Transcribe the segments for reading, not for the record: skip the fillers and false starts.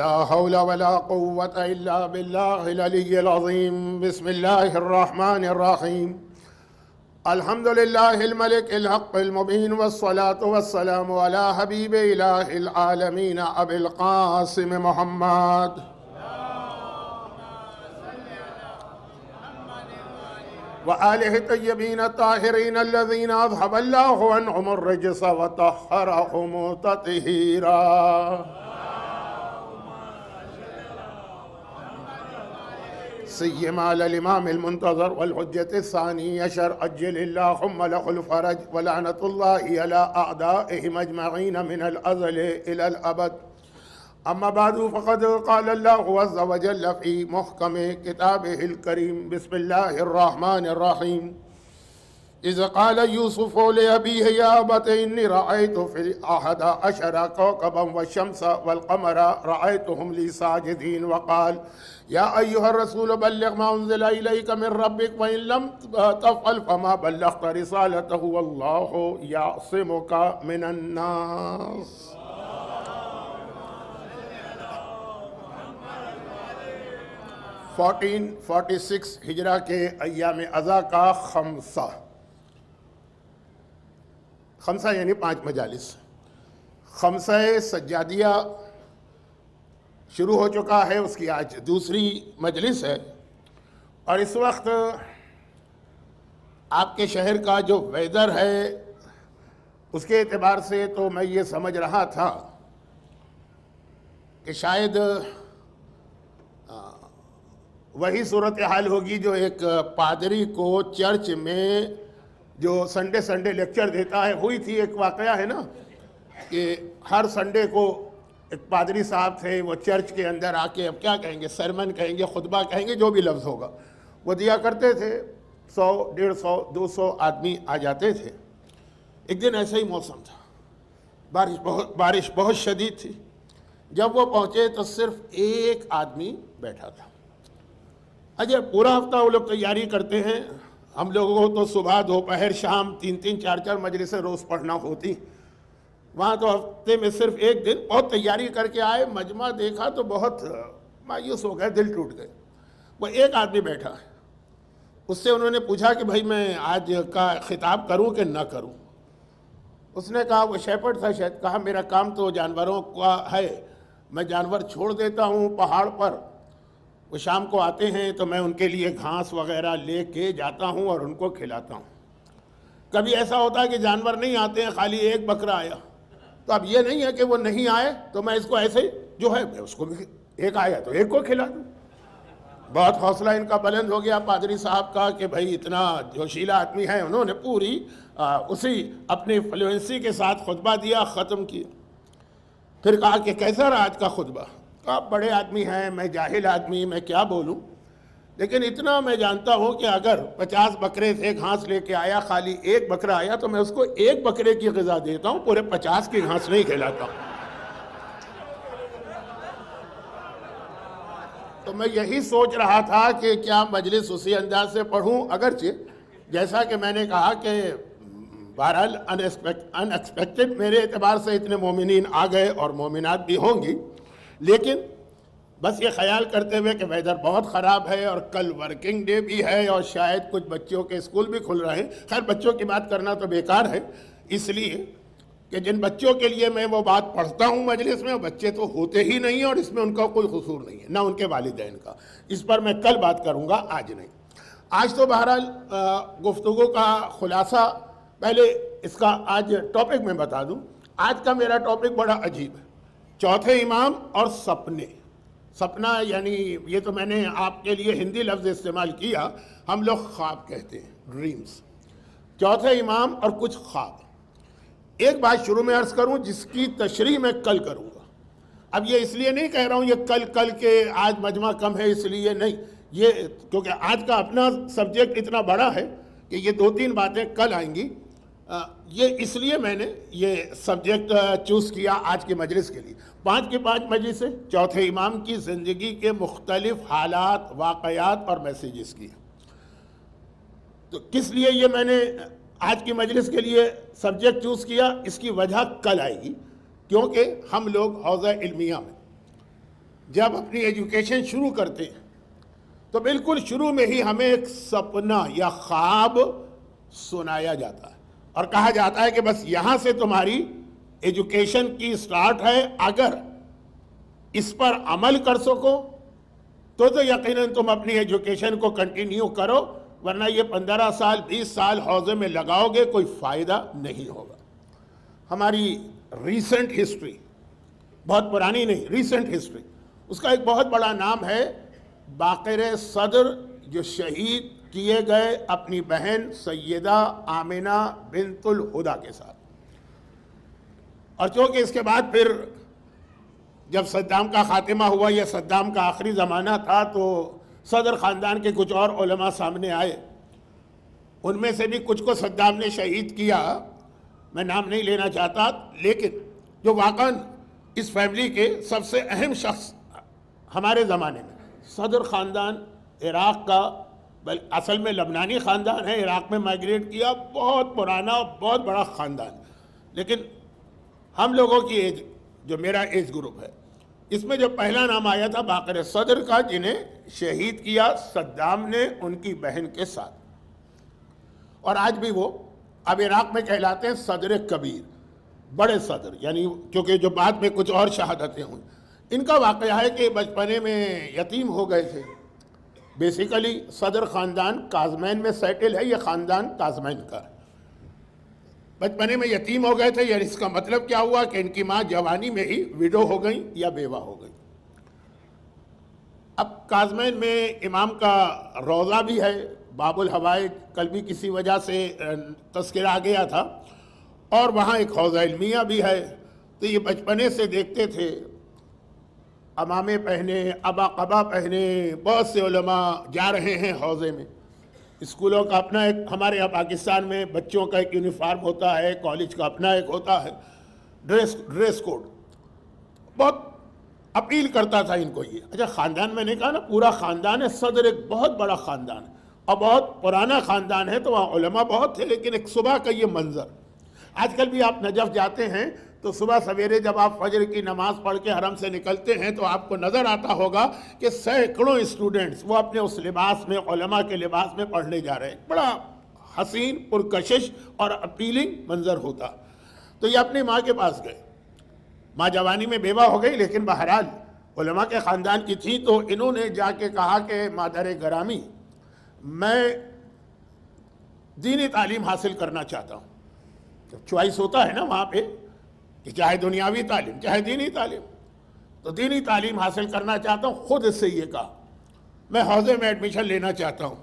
لا حول ولا قوة إلا بالله العلي العظيم. بسم الله الرحمن الرحيم. الحمد لله الملك الحق المبين، والصلاة والسلام على حبيب إله العالمين أبي القاسم محمد وآله الطيبين الطاهرين الذين أذهب الله عنهم الرجس وطهرهم تطهيرا. سيما على الإمام المنتظر والحجة الثاني عشر عجل اللهم له الفرج، ولعنة الله على أعدائهم أجمعين من الأزل إلى الأبد. أما بعد، فقد قال الله عز وجل في محكم كتابه الكريم: بسم الله الرحمن الرحيم. إذ قال يوسف لأبيه يا أبت إني رأيت في 11 كوكبا والشمس والقمر رأيتهم لي ساجدين. وقال: يا أيها الرسول بلغ ما أنزل إليك من ربك وإن لم تفعل فما بلغت رسالته والله يعصمك من الناس. 1446 ہجرہ کے ایام اضحیٰ کا خمسہ یعنی 5 مجالس. خمسہ سجادیہ شروع ہو چکا ہے، اس کی آج دوسری مجلس ہے. اور اس وقت آپ کے شہر کا جو ویدر ہے اس کے اعتبار سے تو میں یہ سمجھ رہا تھا کہ شاید وہی صورتحال ہوگی جو ایک پادری کو چرچ میں جو سنڈے لیکچر دیتا ہے. ہوئی تھی ایک واقعہ ہے نا کہ ہر سنڈے کو ایک پادری صاحب تھے، وہ چرچ کے اندر آ کے اب کیا کہیں گے، سرمن کہیں گے، خطبہ کہیں گے، جو بھی لفظ ہوگا وہ دیا کرتے تھے. 100 150 200 آدمی آ جاتے تھے. ایک دن ایسا ہی موسم تھا، بارش بہت شدید تھی. جب وہ پہنچے تو صرف ایک آدمی بیٹھا تھا. پورا ہفتہ وہ لوگ تیاری کرتے ہیں. ہم لوگوں کو تو صبح دوپہر شام 3 4 مجلسیں روز پڑھنا ہوتی. وہاں تو ہفتے میں صرف ایک دن بہت تیاری کر کے آئے. مجمع دیکھا تو بہت مایوس ہو گئے، دل ٹوٹ گئے. وہ ایک آدمی بیٹھا ہے. اس سے انہوں نے پوچھا کہ بھائی میں آج کا خطاب کروں کہ نہ کروں. اس نے کہا، وہ شیپرڈ تھا شاید، کہا میرا کام تو جانوروں کا ہے، میں جانور چھوڑ دیتا ہوں پہاڑ پر. وہ شام کو آتے ہیں تو میں ان کے لیے گھاس وغیرہ لے کے جاتا ہوں اور ان کو کھلاتا ہوں. کبھی ایسا ہوتا ہے کہ جانور نہیں آتے ہیں، خالی ایک بکرا آیا، تو اب یہ نہیں ہے کہ وہ نہیں آئے تو میں اس کو ایسے جو ہے اس کو بھی ایک آیا تو ایک کو کھلا دوں. بہت حوصلہ ان کا بلند ہو گیا پادری صاحب کا کہ بھائی اتنا جوشیلا آدمی ہے. انہوں نے پوری اسی اپنی فلوئنسی کے ساتھ خطبہ دیا، ختم کیا. پھر کہا کہ کیسا رہا آج کا خطبہ؟ آپ بڑے آدمی ہیں، میں جاہل آدمی، میں کیا بولوں، لیکن اتنا میں جانتا ہوں کہ اگر 50 بکرے تھے، گھاس لے کے آیا، خالی ایک بکرا آیا تو میں اس کو ایک بکرے کی غذا دیتا ہوں، پورے 50 کی گھاس نہیں کھلاتا ہوں. تو میں یہی سوچ رہا تھا کہ کیا مجلس اسی انداز سے پڑھوں، اگرچہ جیسا کہ میں نے کہا کہ بہرحال ان ایکسپیکٹڈ میرے اعتبار سے اتنے مومنین آ گئے اور مومنات بھی ہوں گی. لیکن بس یہ خیال کرتے ہوئے کہ ویدر بہت خراب ہے اور کل ورکنگ ڈے بھی ہے اور شاید کچھ بچوں کے اسکول بھی کھل رہے ہیں. خیر بچوں کی بات کرنا تو بیکار ہے، اس لیے کہ جن بچوں کے لیے میں وہ بات پڑھتا ہوں مجلس میں، وہ بچے تو ہوتے ہی نہیں ہیں اور اس میں ان کا کوئی قصور نہیں ہے، نہ ان کے والدین کا. اس پر میں کل بات کروں گا، آج نہیں. آج تو بہرحال گفتگو کا خلاصہ پہلے اس کا آج ٹاپک میں بتا دوں. آج کا میرا ٹاپک بڑا عجیب ہے، چوتھے امام اور سپنے. سپنا یعنی یہ تو میں نے آپ کے لیے ہندی لفظ استعمال کیا، ہم لوگ خواب کہتے ہیں، ڈریمز. چوتھے امام اور کچھ خواب. ایک بات شروع میں عرض کروں جس کی تشریح میں کل کروں گا. اب یہ اس لیے نہیں کہہ رہا ہوں یہ کل کے آج مجمع کم ہے اس لیے نہیں، یہ کیونکہ آج کا اپنا سبجیکٹ اتنا بڑا ہے کہ یہ 2-3 باتیں کل آئیں گی. یہ اس لیے میں نے یہ سبجیکٹ چوز کیا آج کی مجلس کے لیے. 5 کی 5 مجلسیں چوتھے امام کی زندگی کے مختلف حالات، واقعات اور میسیجز کی. تو کس لیے یہ میں نے آج کی مجلس کے لیے سبجیکٹ چوز کیا، اس کی وجہ کل آئے گی. کیونکہ ہم لوگ حوزہ علمیہ میں جب اپنی ایجوکیشن شروع کرتے ہیں تو بالکل شروع میں ہی ہمیں ایک سپنا یا خواب سنایا جاتا ہے اور کہا جاتا ہے کہ بس یہاں سے تمہاری ایجوکیشن کی سٹارٹ ہے، اگر اس پر عمل کر سکو تو یقیناً تم اپنی ایجوکیشن کو کنٹینیو کرو، ورنہ یہ 15 سال 20 سال حوزے میں لگاؤ گے کوئی فائدہ نہیں ہوگا۔ ہماری ریسنٹ ہسٹری، بہت پرانی نہیں، ریسنٹ ہسٹری، اس کا ایک بہت بڑا نام ہے باقر صدر، جو شہید کیے گئے اپنی بہن سیدہ آمنہ بنت الہدیٰ کے ساتھ۔ اور چونکہ اس کے بعد پھر جب صدام کا خاتمہ ہوا، یہ صدام کا آخری زمانہ تھا، تو صدر خاندان کے کچھ اور علماء سامنے آئے، ان میں سے بھی کچھ کو صدام نے شہید کیا، میں نام نہیں لینا چاہتا، لیکن جو واقعاً اس فیملی کے سب سے اہم شخص ہمارے زمانے میں، صدر خاندان عراق کا، اصل میں لبنانی خاندان ہے، عراق میں مائیگریٹ کیا، بہت پرانا بہت بڑا خاندان، لیکن ہم لوگوں کی ایج، جو میرا ایج گروپ ہے، اس میں جو پہلا نام آیا تھا باقر صدر کا، جنہیں شہید کیا صدام نے ان کی بہن کے ساتھ، اور آج بھی وہ اب عراق میں کہلاتے ہیں صدر کبیر، بڑے صدر، یعنی کیونکہ جو بعد میں کچھ اور شہادتیں ہوئیں۔ ان کا واقعہ ہے کہ بچپنے میں یتیم ہو گئے تھے۔ بیسیکلی صدر خاندان کازمین میں سیٹل ہے، یہ خاندان کازمین کا ہے۔ بچپنے میں یتیم ہو گئے تھے، یعنی اس کا مطلب کیا ہوا کہ ان کی ماں جوانی میں ہی ویڈو ہو گئی یا بیوہ ہو گئی۔ اب کازمین میں امام کا روضہ بھی ہے، باب الحوائج، کل بھی کسی وجہ سے تذکرہ آ گیا تھا، اور وہاں ایک حوضہ علمیہ بھی ہے، تو یہ بچپنے سے دیکھتے تھے، امامے پہنے، ابا قبا پہنے، بہت سے علماء جا رہے ہیں حوضے میں۔ اسکولوں کا اپنا ایک، ہمارے یہاں پاکستان میں بچوں کا ایک یونیفارم ہوتا ہے، کالج کا اپنا ایک ہوتا ہے، ڈریس کوڈ، بہت اپیل کرتا تھا ان کو یہ۔ اچھا خاندان، میں نے کہا نا پورا خاندان ہے، صدر ایک بہت بڑا خاندان ہے اور بہت پرانا خاندان ہے، تو وہاں علماء بہت تھے، لیکن ایک صبح کا یہ منظر، آج کل بھی آپ نجف جاتے ہیں تو صبح سویرے جب آپ فجر کی نماز پڑھ کے حرم سے نکلتے ہیں تو آپ کو نظر آتا ہوگا کہ سینکڑوں اسٹوڈنٹس وہ اپنے اس لباس میں، علماء کے لباس میں پڑھنے جا رہے ہیں، بڑا حسین، پرکشش اور اپیلنگ منظر ہوتا۔ تو یہ اپنی ماں کے پاس گئے، ماں جوانی میں بیوہ ہو گئی، لیکن بہرحال علماء کے خاندان کی تھی، تو انہوں نے جا کے کہا کہ مادر گرامی، میں دینی تعلیم حاصل کرنا چاہتا ہوں۔ چوائس ہوتا ہے نا وہاں پہ کہ چاہے دنیاوی تعلیم چاہے دینی تعلیم، تو دینی تعلیم حاصل کرنا چاہتا ہوں۔ خود اس سے یہ کہا میں حوزے میں ایڈمیشن لینا چاہتا ہوں۔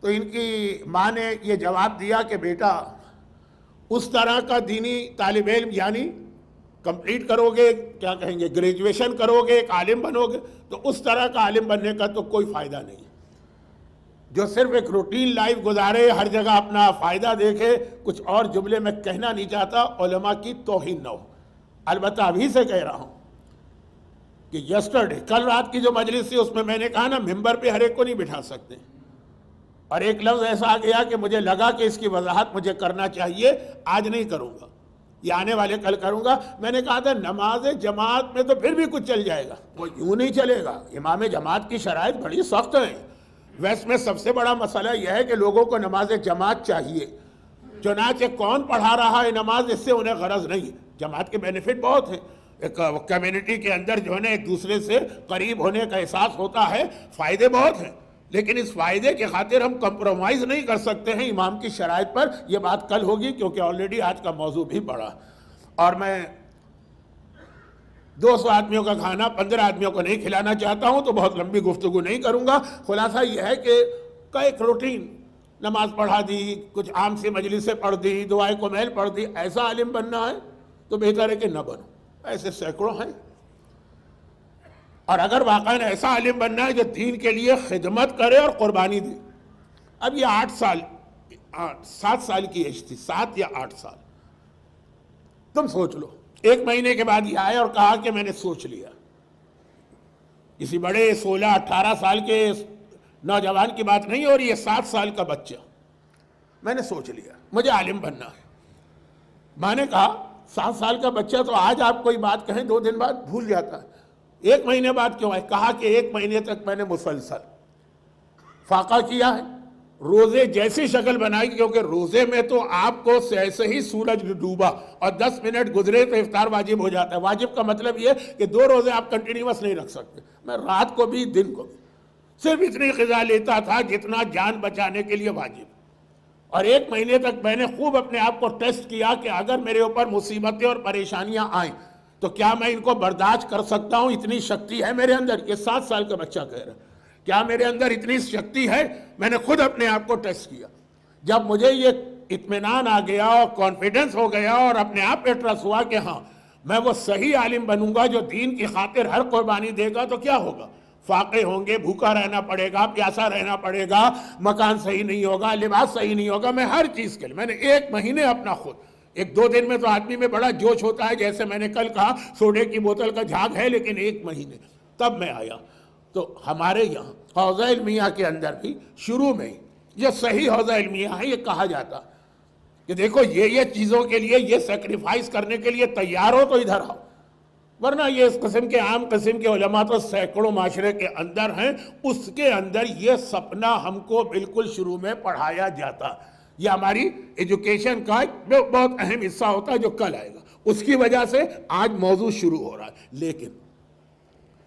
تو ان کی ماں نے یہ جواب دیا کہ بیٹا اس طرح کا دینی طالب علم، یعنی کمپلیٹ کرو گے، کیا کہیں گے، گریجویشن کرو گے، ایک عالم بنو گے، تو اس طرح کا عالم بننے کا تو کوئی فائدہ نہیں، جو صرف ایک روٹین لائف گزارے، ہر جگہ اپنا فائدہ دیکھے۔ کچھ اور جملے میں کہنا نہیں چاہتا، علماء کی توہین نہ ہو، البتہ ابھی سے کہہ رہا ہوں کہ یسٹرڈے، کل رات کی جو مجلس تھی، اس میں میں نے کہا نا ممبر پہ ہر ایک کو نہیں بٹھا سکتے، اور ایک لفظ ایسا آ گیا کہ مجھے لگا کہ اس کی وضاحت مجھے کرنا چاہیے، آج نہیں کروں گا، یہ آنے والے کل کروں گا۔ میں نے کہا تھا نماز جماعت میں تو پھر بھی کچھ چل جائے گا، وہ یوں نہیں چلے گا، امام جماعت کی شرائط بڑی سخت ہیں۔ ویسٹ میں سب سے بڑا مسئلہ یہ ہے کہ لوگوں کو نماز جماعت چاہیے، چنانچہ کون پڑھا رہا ہے نماز، اس سے انہیں غرض نہیں۔ جماعت کے بینیفٹ بہت ہیں، ایک کمیونٹی کے اندر جو ہے نا ایک دوسرے سے قریب ہونے کا احساس ہوتا ہے، فائدے بہت ہیں، لیکن اس فائدے کے خاطر ہم کمپرومائز نہیں کر سکتے ہیں امام کی شرائط پر۔ یہ بات کل ہوگی کیونکہ آلریڈی آج کا موضوع بھی بڑا، اور میں 200 آدمیوں کا کھانا 15 آدمیوں کو نہیں کھلانا چاہتا ہوں، تو بہت لمبی گفتگو نہیں کروں گا۔ خلاصہ یہ ہے کہ ایک روٹین، نماز پڑھا دی، کچھ عام سی مجلسیں پڑھ دی، دعائے کمیل پڑھ دی، ایسا عالم بننا ہے تو بہتر ہے کہ نہ بنو، ایسے سینکڑوں ہیں۔ اور اگر واقعاً ایسا عالم بننا ہے جو دین کے لیے خدمت کرے اور قربانی دے۔ اب یہ 7 سال کی ایج تھی، 7 یا 8 سال، تم سوچ لو۔ 1 مہینے کے بعد یہ آیا اور کہا کہ میں نے سوچ لیا۔ کسی بڑے 16-18 سال کے نوجوان کی بات نہیں ہو رہی ہے، 7 سال کا بچہ، میں نے سوچ لیا مجھے عالم بننا ہے۔ ماں نے کہا 7 سال کا بچہ تو آج آپ کوئی بات کہیں 2 دن بعد بھول جاتا ہے، ایک مہینے بعد کیوں آئے؟ کہا کہ 1 مہینے تک میں نے مسلسل فاقہ کیا ہے، روزے جیسی شکل بنائی، کیونکہ روزے میں تو آپ کو ایسے ہی سورج ڈوبا اور 10 منٹ گزرے تو افطار واجب ہو جاتا ہے۔ واجب کا مطلب یہ کہ 2 روزے آپ کنٹینیوس نہیں رکھ سکتے، میں رات کو بھی دن کو بھی صرف اتنی غذا لیتا تھا جتنا جان بچانے کے لیے واجب، اور 1 مہینے تک میں نے خوب اپنے آپ کو ٹیسٹ کیا کہ اگر میرے اوپر مصیبتیں اور پریشانیاں آئیں تو کیا میں ان کو برداشت کر سکتا ہوں، اتنی شکتی ہے میرے اندر؟ یہ 7 سال کا بچہ کہہ رہا ہے، کیا میرے اندر اتنی شکتی ہے؟ میں نے خود اپنے آپ کو ٹیسٹ کیا۔ جب مجھے یہ اطمینان آ گیا اور کانفیڈنس ہو گیا اور اپنے آپ پہ ٹرسٹ ہوا کہ ہاں میں وہ صحیح عالم بنوں گا جو دین کی خاطر ہر قربانی دے گا، تو کیا ہوگا؟ فاقے ہوں گے، بھوکا رہنا پڑے گا، پیاسا رہنا پڑے گا، مکان صحیح نہیں ہوگا، لباس صحیح نہیں ہوگا، میں ہر چیز کے لیے میں نے 1 مہینے اپنا خود، 1-2 دن میں تو آدمی میں بڑا جوش ہوتا ہے، جیسے میں نے کل کہا سوڈے کی بوتل کا جھاگ ہے، لیکن 1 مہینے تب میں آیا۔ تو ہمارے یہاں حوزہ علمیہ کے اندر بھی شروع میں یہ صحیح حوزہ علمیہ ہے، یہ کہا جاتا کہ دیکھو یہ چیزوں کے لیے یہ سیکریفائز کرنے کے لیے تیار ہو تو ادھر آؤ، ورنہ یہ اس قسم کے عام قسم کے علماء تو سینکڑوں معاشرے کے اندر ہیں، اس کے اندر یہ سپنا ہم کو بالکل شروع میں پڑھایا جاتا۔ یہ ہماری ایجوکیشن کا بہت اہم حصہ ہوتا ہے جو کل آئے گا، اس کی وجہ سے آج موضوع شروع ہو رہا ہے۔ لیکن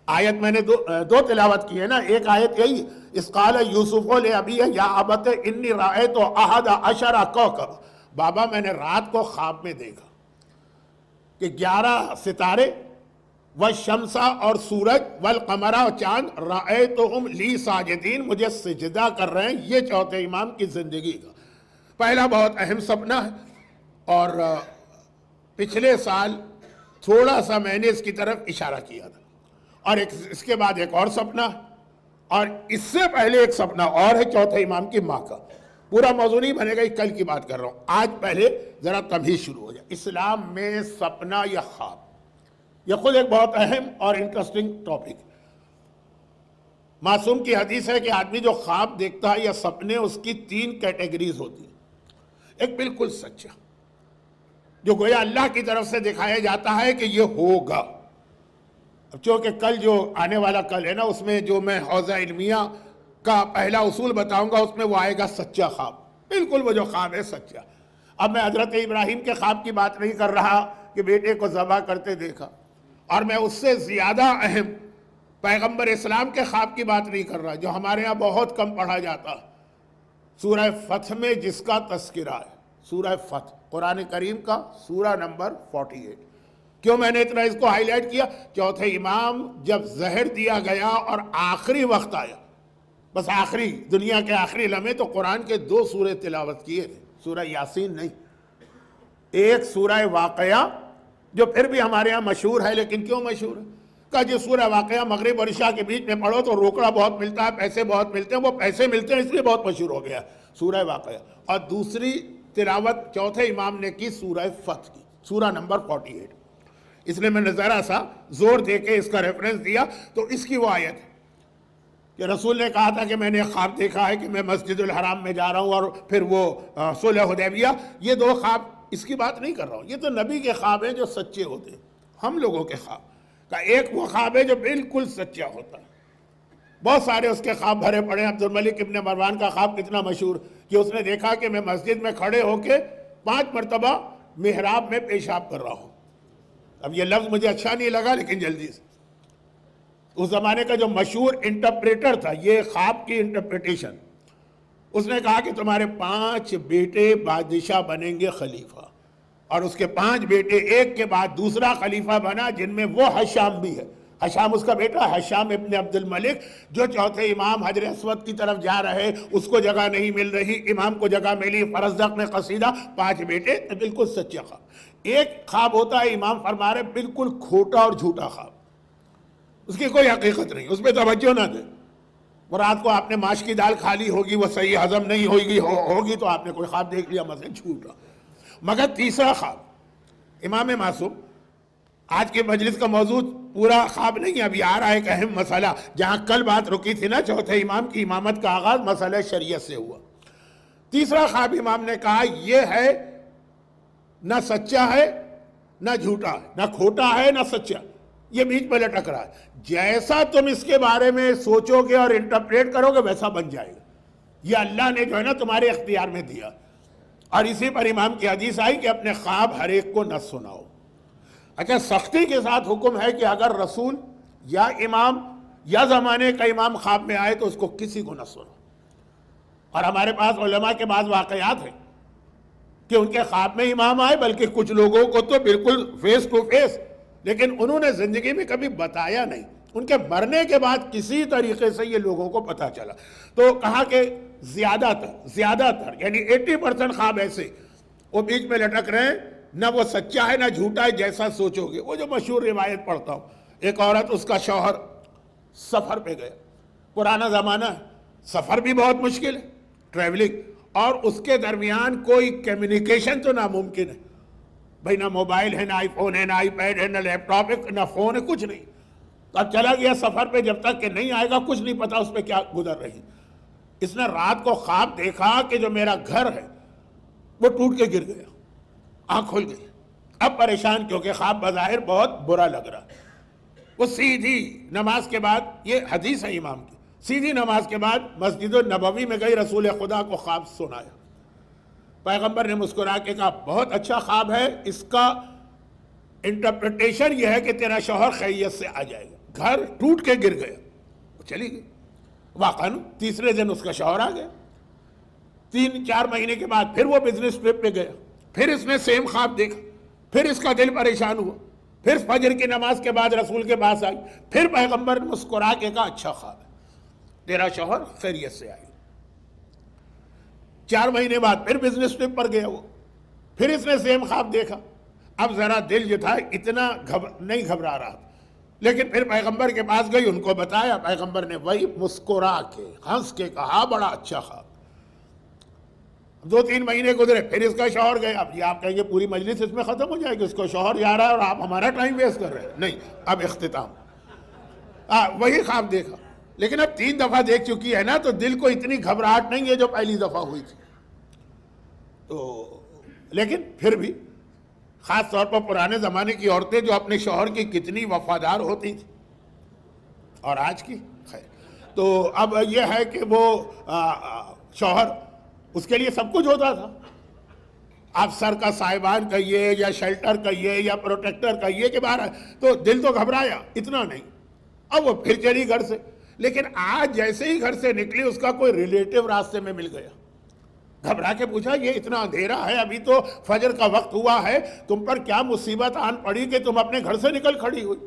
آیت میں نے 2 تلاوت کی ہے نا، ایک آیت یہی اِذْ قَالَ يُوسُفُ لِأَبِيهِ يَا أَبَتِ إِنِّي رَأَيْتُ أَحَدَ عَشَرَ كَوْكَبًا، بابا میں نے رات کو خواب میں دیکھا کہ 11 ستارے، وَالشَّمْسَ اور سورج، وَالْقَمَرَ اور چاند، رَأَيْتُهُمْ لِي سَاجِدِينَ مجھے سجدہ کر رہے ہیں۔ یہ چوتھے امام کی زندگی کا پہلا بہت اہم سپنا ہے، اور پچھلے سال تھوڑا سا میں نے اس کی طرف اشارہ کیا تھا، اور اس کے بعد ایک اور سپنا، اور اس سے پہلے ایک سپنا اور ہے چوتھے امام کی ماں کا۔ پورا موضوع نہیں بنے گا، یہ کل کی بات کر رہا ہوں، آج پہلے ذرا تمہید شروع ہو جائے۔ اسلام میں سپنا یا خواب یہ خود ایک بہت اہم اور انٹرسٹنگ ٹاپک۔ معصوم کی حدیث ہے کہ آدمی جو خواب دیکھتا ہے یا سپنے، اس کی 3 کیٹیگریز ہوتی ہیں۔ ایک بالکل سچا، جو گویا اللہ کی طرف سے دکھایا جاتا ہے کہ یہ ہوگا۔ چونکہ کل جو آنے والا کل ہے نا، اس میں جو میں حوزہ علمیہ کا پہلا اصول بتاؤں گا، اس میں وہ آئے گا سچا خواب، بالکل وہ جو خواب ہے سچا۔ اب میں حضرت ابراہیم کے خواب کی بات نہیں کر رہا کہ بیٹے کو ذبح کرتے دیکھا، اور میں اس سے زیادہ اہم پیغمبر اسلام کے خواب کی بات نہیں کر رہا، جو ہمارے ہاں بہت کم پڑھا جاتا ہے۔ سورہ فتح میں جس کا تذکرہ ہے، سورہ فتح قرآن کریم کا سورہ نمبر 48۔ کیوں میں نے اتنا اس کو ہائی لائٹ کیا؟ چوتھے امام جب زہر دیا گیا اور آخری وقت آیا، بس آخری دنیا کے آخری لمحے، تو قرآن کے 2 سورے تلاوت کیے تھے، سورہ یاسین نہیں، ایک سورہ واقعہ جو پھر بھی ہمارے ہاں مشہور ہے۔ لیکن کیوں مشہور ہے؟ کہ جو سورہ واقعہ مغرب اور عشاء کے بیچ میں پڑھو تو روکڑا بہت ملتا ہے، پیسے بہت ملتے ہیں، وہ پیسے ملتے ہیں اس لیے بہت مشہور ہو گیا سورہ واقعہ۔ اور دوسری تلاوت چوتھے امام نے کی سورہ فتح کی، سورہ نمبر 48۔ اس لیے میں نے ذرا سا زور دے کے اس کا ریفرنس دیا۔ تو اس کی وہ آیت ہے کہ رسول نے کہا تھا کہ میں نے خواب دیکھا ہے کہ میں مسجد الحرام میں جا رہا ہوں، اور پھر وہ صلح حدیبیہ، یہ 2 خواب اس کی بات نہیں کر رہا ہوں، یہ تو نبی کے خواب ہیں جو سچے ہوتے ہیں۔ ہم لوگوں کے خواب کا ایک وہ خواب ہے جو بالکل سچا ہوتا ہے۔ بہت سارے اس کے خواب بھرے پڑے ہیں۔ عبد الملک ابن مروان کا خواب کتنا مشہور کہ اس نے دیکھا کہ میں مسجد میں کھڑے ہو کے 5 مرتبہ محراب میں پیشاب کر رہا ہوں۔ اب یہ لفظ مجھے اچھا نہیں لگا، لیکن جلدی سے، اس زمانے کا جو مشہور انٹرپریٹر تھا یہ خواب کی انٹرپریٹیشن، اس نے کہا کہ تمہارے 5 بیٹے بادشاہ بنیں گے خلیفہ، اور اس کے 5 بیٹے ایک کے بعد دوسرا خلیفہ بنا، جن میں وہ حشام بھی ہے۔ حشام اس کا بیٹا، حشام ابن عبد الملک، جو چوتھے امام حجر اسود کی طرف جا رہے، اس کو جگہ نہیں مل رہی، امام کو جگہ ملی، فرزدق میں قصیدہ، 5 بیٹے، بالکل سچا خواب۔ ایک خواب ہوتا ہے امام فرما رہے بالکل کھوٹا اور جھوٹا خواب، اس کی کوئی حقیقت نہیں، اس پہ توجہ نہ دیں۔ وہ رات کو آپ نے ماش کی دال کھا لی ہوگی، وہ صحیح ہضم نہیں ہوگی تو آپ نے کوئی خواب دیکھ لیا، مثلا جھوٹا۔ مگر تیسرا خواب امام معصوم، آج کے مجلس کا موضوع پورا خواب نہیں، ابھی آ رہا ہے ایک اہم مسئلہ، جہاں کل بات رکی تھی نا، چوتھے امام کی امامت کا آغاز مسئلہ شریعت سے ہوا۔ تیسرا خواب امام نے کہا یہ ہے نہ سچا ہے نہ جھوٹا ہے، نہ کھوٹا ہے نہ سچا، یہ بیچ میں لٹک رہا ہے. جیسا تم اس کے بارے میں سوچو گے اور انٹرپریٹ کرو گے ویسا بن جائے گا. یہ اللہ نے جو ہے نا تمہارے اختیار میں دیا. اور اسی پر امام کی حدیث آئی کہ اپنے خواب ہر ایک کو نہ سناؤ. اچھا سختی کے ساتھ حکم ہے کہ اگر رسول یا امام یا زمانے کا امام خواب میں آئے تو اس کو کسی کو نہ سنو. اور ہمارے پاس علماء کے بعض واقعات ہیں کہ ان کے خواب میں امام آئے, بلکہ کچھ لوگوں کو تو بالکل فیس ٹو فیس, لیکن انہوں نے زندگی میں کبھی بتایا نہیں. ان کے مرنے کے بعد کسی طریقے سے یہ لوگوں کو پتہ چلا. تو کہا کہ زیادہ تر یعنی 80% خواب ایسے وہ بیچ میں لٹک رہے ہیں, نہ وہ سچا ہے نہ جھوٹا ہے جیسا سوچو گے. وہ جو مشہور روایت پڑھتا ہوں, ایک عورت اس کا شوہر سفر پہ گیا. پرانا زمانہ ہے, سفر بھی بہت مشکل ہے, ٹریولنگ, اور اس کے درمیان کوئی کمیونیکیشن تو ناممکن ہے بھائی. نہ موبائل ہے, نہ آئی فون ہے, نہ آئی پیڈ ہے, نہ لیپ ٹاپ ہے, نہ فون ہے, کچھ نہیں. اب چلا گیا سفر پہ, جب تک کہ نہیں آئے گا کچھ نہیں پتا اس پہ کیا گزر رہی. اس نے رات کو خواب دیکھا کہ جو میرا گھر ہے وہ ٹوٹ کے گر گیا. آنکھ کھل گئی. اب پریشان کیونکہ خواب بظاہر بہت برا لگ رہا. وہ سیدھی نماز کے بعد, یہ حدیث ہے امام کی, سیدھی نماز کے بعد مسجد النبوی میں گئی, رسول خدا کو خواب سنایا. پیغمبر نے مسکرا کے کہا بہت اچھا خواب ہے, اس کا انٹرپریٹیشن یہ ہے کہ تیرا شوہر خیریت سے آ جائے گا. گھر ٹوٹ کے گر گیا, وہ چلی گئی. واقعاً تیسرے دن اس کا شوہر آ گیا. 3-4 مہینے کے بعد پھر وہ بزنس ٹرپ پہ گیا, پھر اس نے سیم خواب دیکھا, پھر اس کا دل پریشان ہوا. پھر فجر کی نماز کے بعد رسول کے پاس آئی, پھر پیغمبر نے مسکرا کے کہا اچھا خواب ہے, تیرا شوہر خیریت سے آئی. 4 مہینے بعد پھر بزنس ٹرپ پر گیا وہ, پھر اس نے سیم خواب دیکھا. اب ذرا دل جو تھا اتنا نہیں گھبرا رہا, لیکن پھر پیغمبر کے پاس گئی, ان کو بتایا. پیغمبر نے وہی مسکرا کے ہنس کے کہا بڑا اچھا خواب. 2-3 مہینے گزرے, پھر اس کا شوہر گیا. اب یہ آپ کہیں گے پوری مجلس اس میں ختم ہو جائے گی, اس کو شوہر جا رہا ہے اور آپ ہمارا ٹائم ویسٹ کر رہے ہیں. نہیں, اب اختتام. وہی خواب دیکھا, لیکن اب 3 دفعہ دیکھ چکی ہے نا, تو دل کو اتنی گھبراہٹ نہیں ہے جو پہلی دفعہ ہوئی تھی. تو لیکن پھر بھی خاص طور پر پرانے زمانے کی عورتیں جو اپنے شوہر کی کتنی وفادار ہوتی تھی, اور آج کی خیر. تو اب یہ ہے کہ وہ شوہر اس کے لیے سب کچھ ہوتا تھا. آپ سر کا سائبان کہیے یا شیلٹر کہیے یا پروٹیکٹر کہیے کہ باہر, تو دل تو گھبرایا, اتنا نہیں. اب وہ پھر چلی گھر سے, لیکن آج جیسے ہی گھر سے نکلی اس کا کوئی ریلیٹیو راستے میں مل گیا. گھبرا کے پوچھا یہ اتنا اندھیرا ہے, ابھی تو فجر کا وقت ہوا ہے, تم پر کیا مصیبت آن پڑی کہ تم اپنے گھر سے نکل کھڑی ہوئی.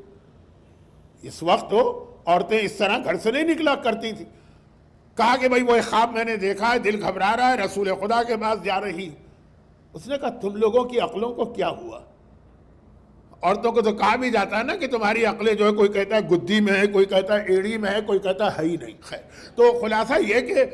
اس وقت تو عورتیں اس طرح گھر سے نہیں نکلا کرتی تھی. کہا کہ بھائی وہ ایک خواب میں نے دیکھا ہے, دل گھبرا رہا ہے, رسول خدا کے پاس جا رہی. اس نے کہا تم لوگوں کی عقلوں کو کیا ہوا؟ عورتوں کو تو کہا بھی جاتا ہے نا کہ تمہاری عقلیں جو ہے, کوئی کہتا ہے گدی میں ہے, کوئی کہتا ہے ایڑی میں ہے, کوئی کہتا ہے ہی نہیں. خیر, تو خلاصہ یہ کہ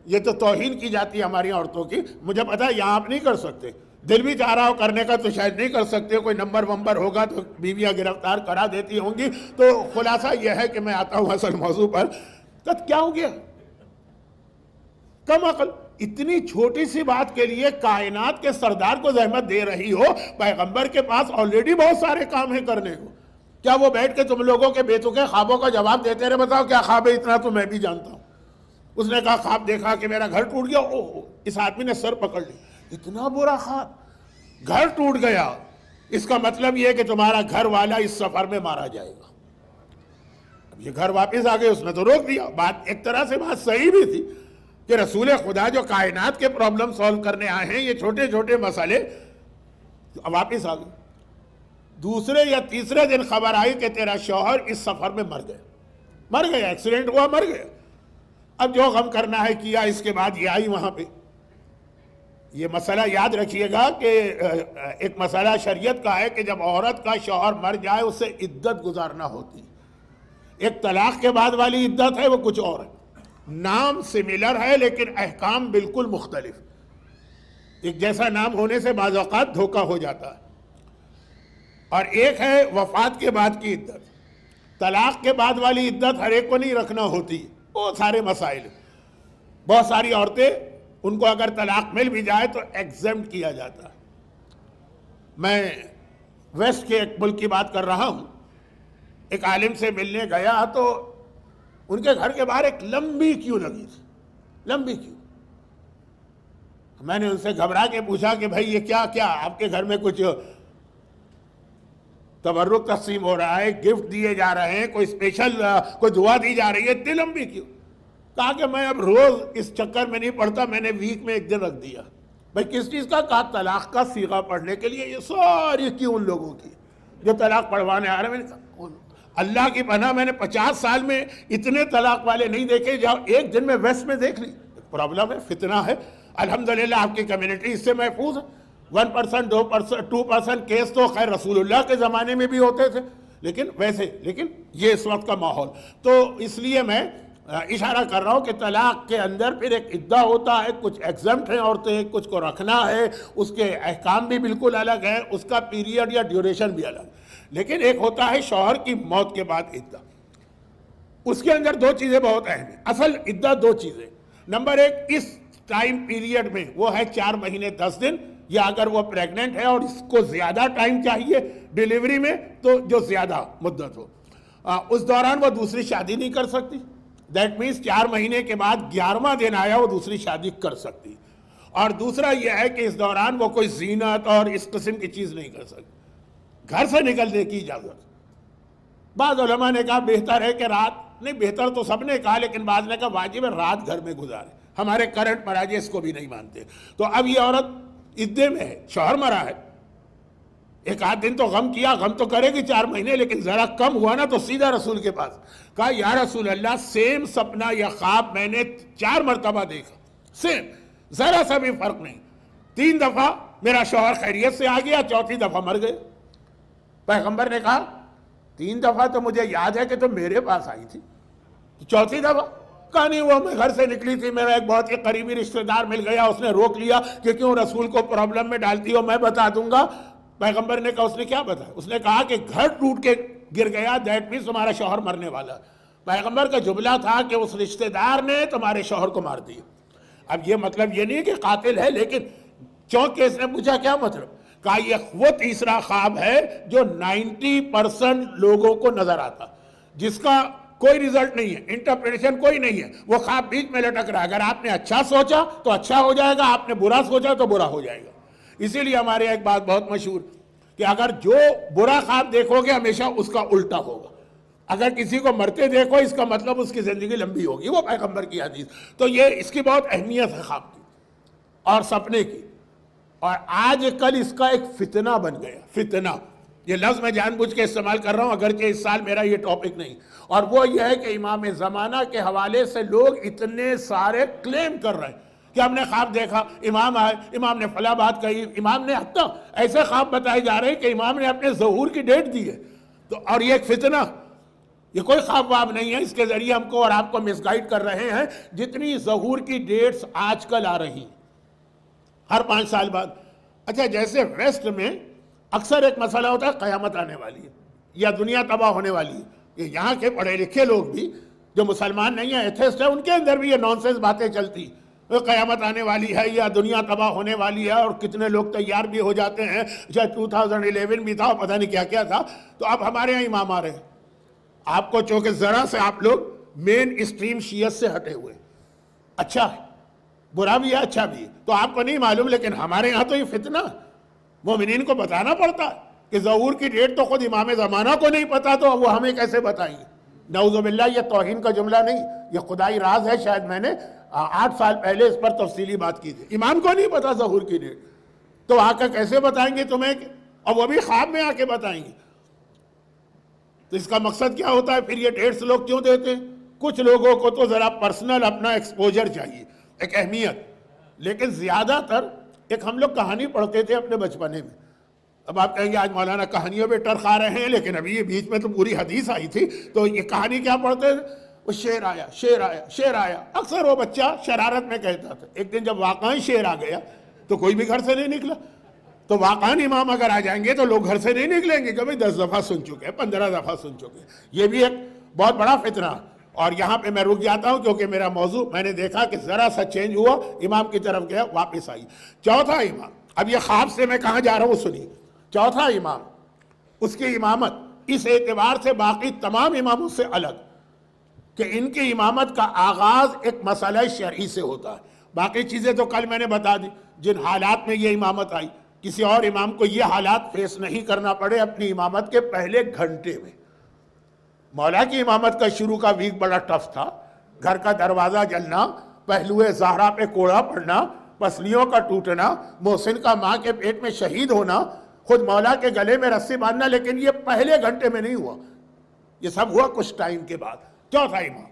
یہ تو توہین کی جاتی ہے ہماری عورتوں کی. مجھے پتا ہے یہاں آپ نہیں کر سکتے, دل بھی چاہ رہا ہو کرنے کا تو شاید نہیں کر سکتے, کوئی نمبر ومبر ہوگا تو بیویاں گرفتار کرا دیتی ہوں گی. تو خلاصہ یہ ہے کہ میں آتا ہوں اصل موضوع پر. کیا ہو گیا؟ کم عقل, اتنی چھوٹی سی بات کے لیے کائنات کے سردار کو زحمت دے رہی ہو. پیغمبر کے پاس آلریڈی بہت سارے کام ہیں کرنے کو. کیا وہ بیٹھ کے تم لوگوں کے بے تکے خوابوں کا جواب دیتے رہے؟ بتاؤ کیا خواب ہے, اتنا تو میں بھی جانتا ہوں. اس نے کہا خواب دیکھا کہ میرا گھر ٹوٹ گیا. اوہ, اس آدمی نے سر پکڑ لی, اتنا برا خواب, گھر ٹوٹ گیا, اس کا مطلب یہ کہ تمہارا گھر والا اس سفر میں مارا جائے گا. اب یہ گھر واپس آ گئے, اس نے تو روک دیا. بات ایک طرح سے بات صحیح بھی تھی کہ رسول خدا جو کائنات کے پرابلم سالو کرنے آئے ہیں, یہ چھوٹے چھوٹے مسئلے واپس آ گئے. دوسرے یا تیسرے دن خبر آئی کہ تیرا شوہر اس سفر میں مر گیا, ایکسیڈنٹ ہوا, مر گیا. اب جو غم کرنا ہے کیا. اس کے بعد یہ آئی وہاں پہ. یہ مسئلہ یاد رکھیے گا کہ ایک مسئلہ شریعت کا ہے کہ جب عورت کا شوہر مر جائے اسے عدت گزارنا ہوتی. ایک طلاق کے بعد والی عدت ہے, وہ کچھ اور ہے. نام سملر ہے لیکن احکام بالکل مختلف. ایک جیسا نام ہونے سے بعض اوقات دھوکہ ہو جاتا ہے. اور ایک ہے وفات کے بعد کی عدت. طلاق کے بعد والی عدت ہر ایک کو نہیں رکھنا ہوتی, بہت سارے مسائل. بہت ساری عورتیں, ان کو اگر طلاق مل بھی جائے تو ایگزمپٹ کیا جاتا ہے. میں ویسٹ کے ایک ملک کی بات کر رہا ہوں. ایک عالم سے ملنے گیا تو ان کے گھر کے باہر ایک لمبی کیو لگی تھی، لمبی کیو. میں نے ان سے گھبرا کے پوچھا کہ بھائی یہ کیا آپ کے گھر میں کچھ تبرک تقسیم ہو رہا ہے، گفٹ دیے جا رہے ہیں، کوئی اسپیشل کوئی دعا دی جا رہی ہے، اتنی لمبی کیوں؟ کہا کہ میں اب روز اس چکر میں نہیں پڑھتا، میں نے ویک میں ایک دن رکھ دیا. بھائی کس چیز کا؟ کہا طلاق کا صیغہ پڑھنے کے لیے. یہ ساری کیوں ان لوگوں کی جو طلاق پڑھوانے آ رہے ہیں. میں نے کہا اللہ کی پناہ میں نے 50 سال میں اتنے طلاق والے نہیں دیکھے جہاں ایک دن میں ویسٹ میں دیکھ لی. پرابلم ہے، فتنہ ہے. الحمدللہ آپ کی کمیونٹی اس سے محفوظ ہے. 1%, 2% کیس تو خیر رسول اللہ کے زمانے میں بھی ہوتے تھے، لیکن یہ اس وقت کا ماحول. تو اس لیے میں اشارہ کر رہا ہوں کہ طلاق کے اندر پھر ایک عدہ ہوتا ہے، کچھ ایگزمپٹ ہیں عورتیں، کچھ کو رکھنا ہے، اس کے احکام بھی بالکل الگ ہیں، اس کا پیریڈ یا ڈیوریشن بھی الگ. لیکن ایک ہوتا ہے شوہر کی موت کے بعد عدہ. اس کے اندر دو چیزیں بہت اہم ہیں. اصل عدہ دو چیزیں. نمبر ایک، اس ٹائم پیریڈ میں وہ ہے 4 مہینے 10 دن، یا اگر وہ پریگننٹ ہے اور اس کو زیادہ ٹائم چاہیے ڈیلیوری میں تو جو زیادہ مدت ہو، اس دوران وہ دوسری شادی نہیں کر سکتی. دیٹ مینس 4 مہینے کے بعد 11واں دن آیا وہ دوسری شادی کر سکتی. اور دوسرا یہ ہے کہ اس دوران وہ کوئی زینت اور اس قسم کی چیز نہیں کر سکتی. گھر سے نکلنے کی اجازت. بعض علماء نے کہا بہتر ہے کہ رات، نہیں بہتر تو سب نے کہا، لیکن بعض نے کہا واجب ہے رات گھر میں گزارے. ہمارے کرنٹ مراجع اس کو بھی نہیں مانتے. تو اب یہ عورت عدے میں ہے، شوہر مرا ہے، ایک آدھ دن تو غم کیا، غم تو کرے گی 4 مہینے، لیکن ذرا کم ہوا نا تو سیدھا رسول کے پاس کہا یا رسول اللہ سیم سپنا یا خواب میں نے 4 مرتبہ دیکھا، سیم، ذرا سا بھی فرق نہیں. 3 دفعہ میرا شوہر خیریت سے آ گیا، 4تھی دفعہ مر گئے. پیغمبر نے کہا 3 دفعہ تو مجھے یاد ہے کہ تم میرے پاس آئی تھی، 4تھی دفعہ کہا نہیں وہ میں گھر سے نکلی تھی، میرا ایک بہت ہی قریبی رشتہ دار مل گیا، اس نے روک لیا کہ کیوں رسول کو پرابلم میں ڈالتی ہو، میں بتا دوں گا. پیغمبر نے کہا اس نے کیا بتایا؟ اس نے کہا کہ گھر ٹوٹ کے گر گیا، دیٹ مینس تمہارا شوہر مرنے والا. پیغمبر کا جملہ تھا کہ اس رشتہ دار نے تمہارے شوہر کو مار دیا. اب یہ مطلب یہ نہیں کہ قاتل ہے، لیکن چونکہ اس نے پوچھا کیا مطلب؟ کہا یہ وہ تیسرا خواب ہے جو 90% لوگوں کو نظر آتا، جس کا کوئی ریزلٹ نہیں ہے، انٹرپریٹیشن کوئی نہیں ہے، وہ خواب بیچ میں لٹک رہا ہے. اگر آپ نے اچھا سوچا تو اچھا ہو جائے گا، آپ نے برا سوچا تو برا ہو جائے گا. اسی لیے ہمارے ایک بات بہت مشہور کہ اگر جو برا خواب دیکھو گے ہمیشہ اس کا الٹا ہوگا. اگر کسی کو مرتے دیکھو اس کا مطلب اس کی زندگی لمبی ہوگی، وہ پیغمبر کی حدیث. تو یہ اس کی بہت اہمیت ہے خواب کی اور سپنے کی. اور آج کل اس کا ایک فتنہ بن گیا. فتنہ یہ لفظ میں جان بوجھ کے استعمال کر رہا ہوں اگرچہ اس سال میرا یہ ٹاپک نہیں. اور وہ یہ ہے کہ امام زمانہ کے حوالے سے لوگ اتنے سارے کلیم کر رہے ہیں کہ ہم نے خواب دیکھا، امام آئے، امام نے فلاں بات کہی، امام نے حتیٰ ایسے خواب بتائے جا رہے ہیں کہ امام نے اپنے ظہور کی ڈیٹ دی ہے. تو اور یہ ایک فتنہ، یہ کوئی خواب واب نہیں ہے، اس کے ذریعے ہم کو اور آپ کو مس گائیڈ کر رہے ہیں. جتنی ظہور کی ڈیٹس آج کل آ رہی ہیں ہر 5 سال بعد. اچھا جیسے ویسٹ میں اکثر ایک مسئلہ ہوتا ہے قیامت آنے والی ہے یا دنیا تباہ ہونے والی ہے. یہ یہاں کے پڑھے لکھے لوگ بھی جو مسلمان نہیں ہیں، ایتھیسٹ ہیں، ان کے اندر بھی یہ نانسنس باتیں چلتی، قیامت آنے والی ہے یا دنیا تباہ ہونے والی ہے. اور کتنے لوگ تیار بھی ہو جاتے ہیں، چاہے 2011 بھی تھا، پتہ نہیں کیا کیا تھا. تو اب ہمارے یہاں امام آ رہے ہیں. آپ کو چونکہ ذرا سے آپ لوگ مین اسٹریم شیعت سے ہٹے ہوئے، اچھا ہے، برا بھی ہے اچھا بھی ہے، تو آپ کو نہیں معلوم، لیکن ہمارے یہاں تو یہ فتنہ مومنین کو بتانا پڑتا ہے کہ ظہور کی ڈیٹ تو خود امام زمانہ کو نہیں پتا تو وہ ہمیں کیسے بتائیں گے. نعوذ باللہ یہ توہین کا جملہ نہیں، یہ خدائی راز ہے. شاید میں نے 8 سال پہلے اس پر تفصیلی بات کی تھی. امام کو نہیں پتا ظہور کی ڈیٹ تو آ کر کیسے بتائیں گے تمہیں، اور وہ بھی خواب میں آ کے بتائیں گے. تو اس کا مقصد کیا ہوتا ہے؟ پھر یہ ڈیٹس لوگ کیوں دیتے ہیں؟ کچھ لوگوں کو تو ذرا پرسنل اپنا ایکسپوجر چاہیے، ایک اہمیت. لیکن زیادہ تر ایک ہم لوگ کہانی پڑھتے تھے اپنے بچپنے میں. اب آپ کہیں گے آج مولانا کہانیوں پہ ٹرخ آ رہے ہیں، لیکن ابھی یہ بیچ میں تو پوری حدیث آئی تھی. تو یہ کہانی کیا پڑھتے تھے؟ وہ شیر آیا، شیر آیا، شیر آیا. اکثر وہ بچہ شرارت میں کہتا تھا. ایک دن جب واقعی شیر آ گیا تو کوئی بھی گھر سے نہیں نکلا. تو واقعی امام اگر آ جائیں گے تو لوگ گھر سے نہیں نکلیں گے کہ بھئی 10 دفعہ سن چکے ہیں، 15 دفعہ سن چکے ہیں. یہ بھی ایک بہت بڑا فتنہ. اور یہاں پہ میں رک جاتا ہوں کیونکہ میرا موضوع میں نے دیکھا کہ ذرا سا چینج ہوا، امام کی طرف گیا، واپس آئی. چوتھا امام، اب یہ خواب سے میں کہاں جا رہا ہوں سنیے. چوتھا امام، اس کی امامت اس اعتبار سے باقی تمام اماموں سے الگ کہ ان کی امامت کا آغاز ایک مسئلہ شرعی سے ہوتا ہے. باقی چیزیں تو کل میں نے بتا دی جن حالات میں یہ امامت آئی. کسی اور امام کو یہ حالات فیس نہیں کرنا پڑے اپنی امامت کے پہلے گھنٹے میں. مولا کی امامت کا شروع کا ویک بڑا ٹف تھا. گھر کا دروازہ جلنا، پہلو زہرا پہ کوڑا پڑنا، پسلیوں کا ٹوٹنا، محسن کا ماں کے پیٹ میں شہید ہونا، خود مولا کے گلے میں رسی باندھنا، لیکن یہ پہلے گھنٹے میں نہیں ہوا. یہ سب ہوا کچھ ٹائم کے بعد. چوتھا امام،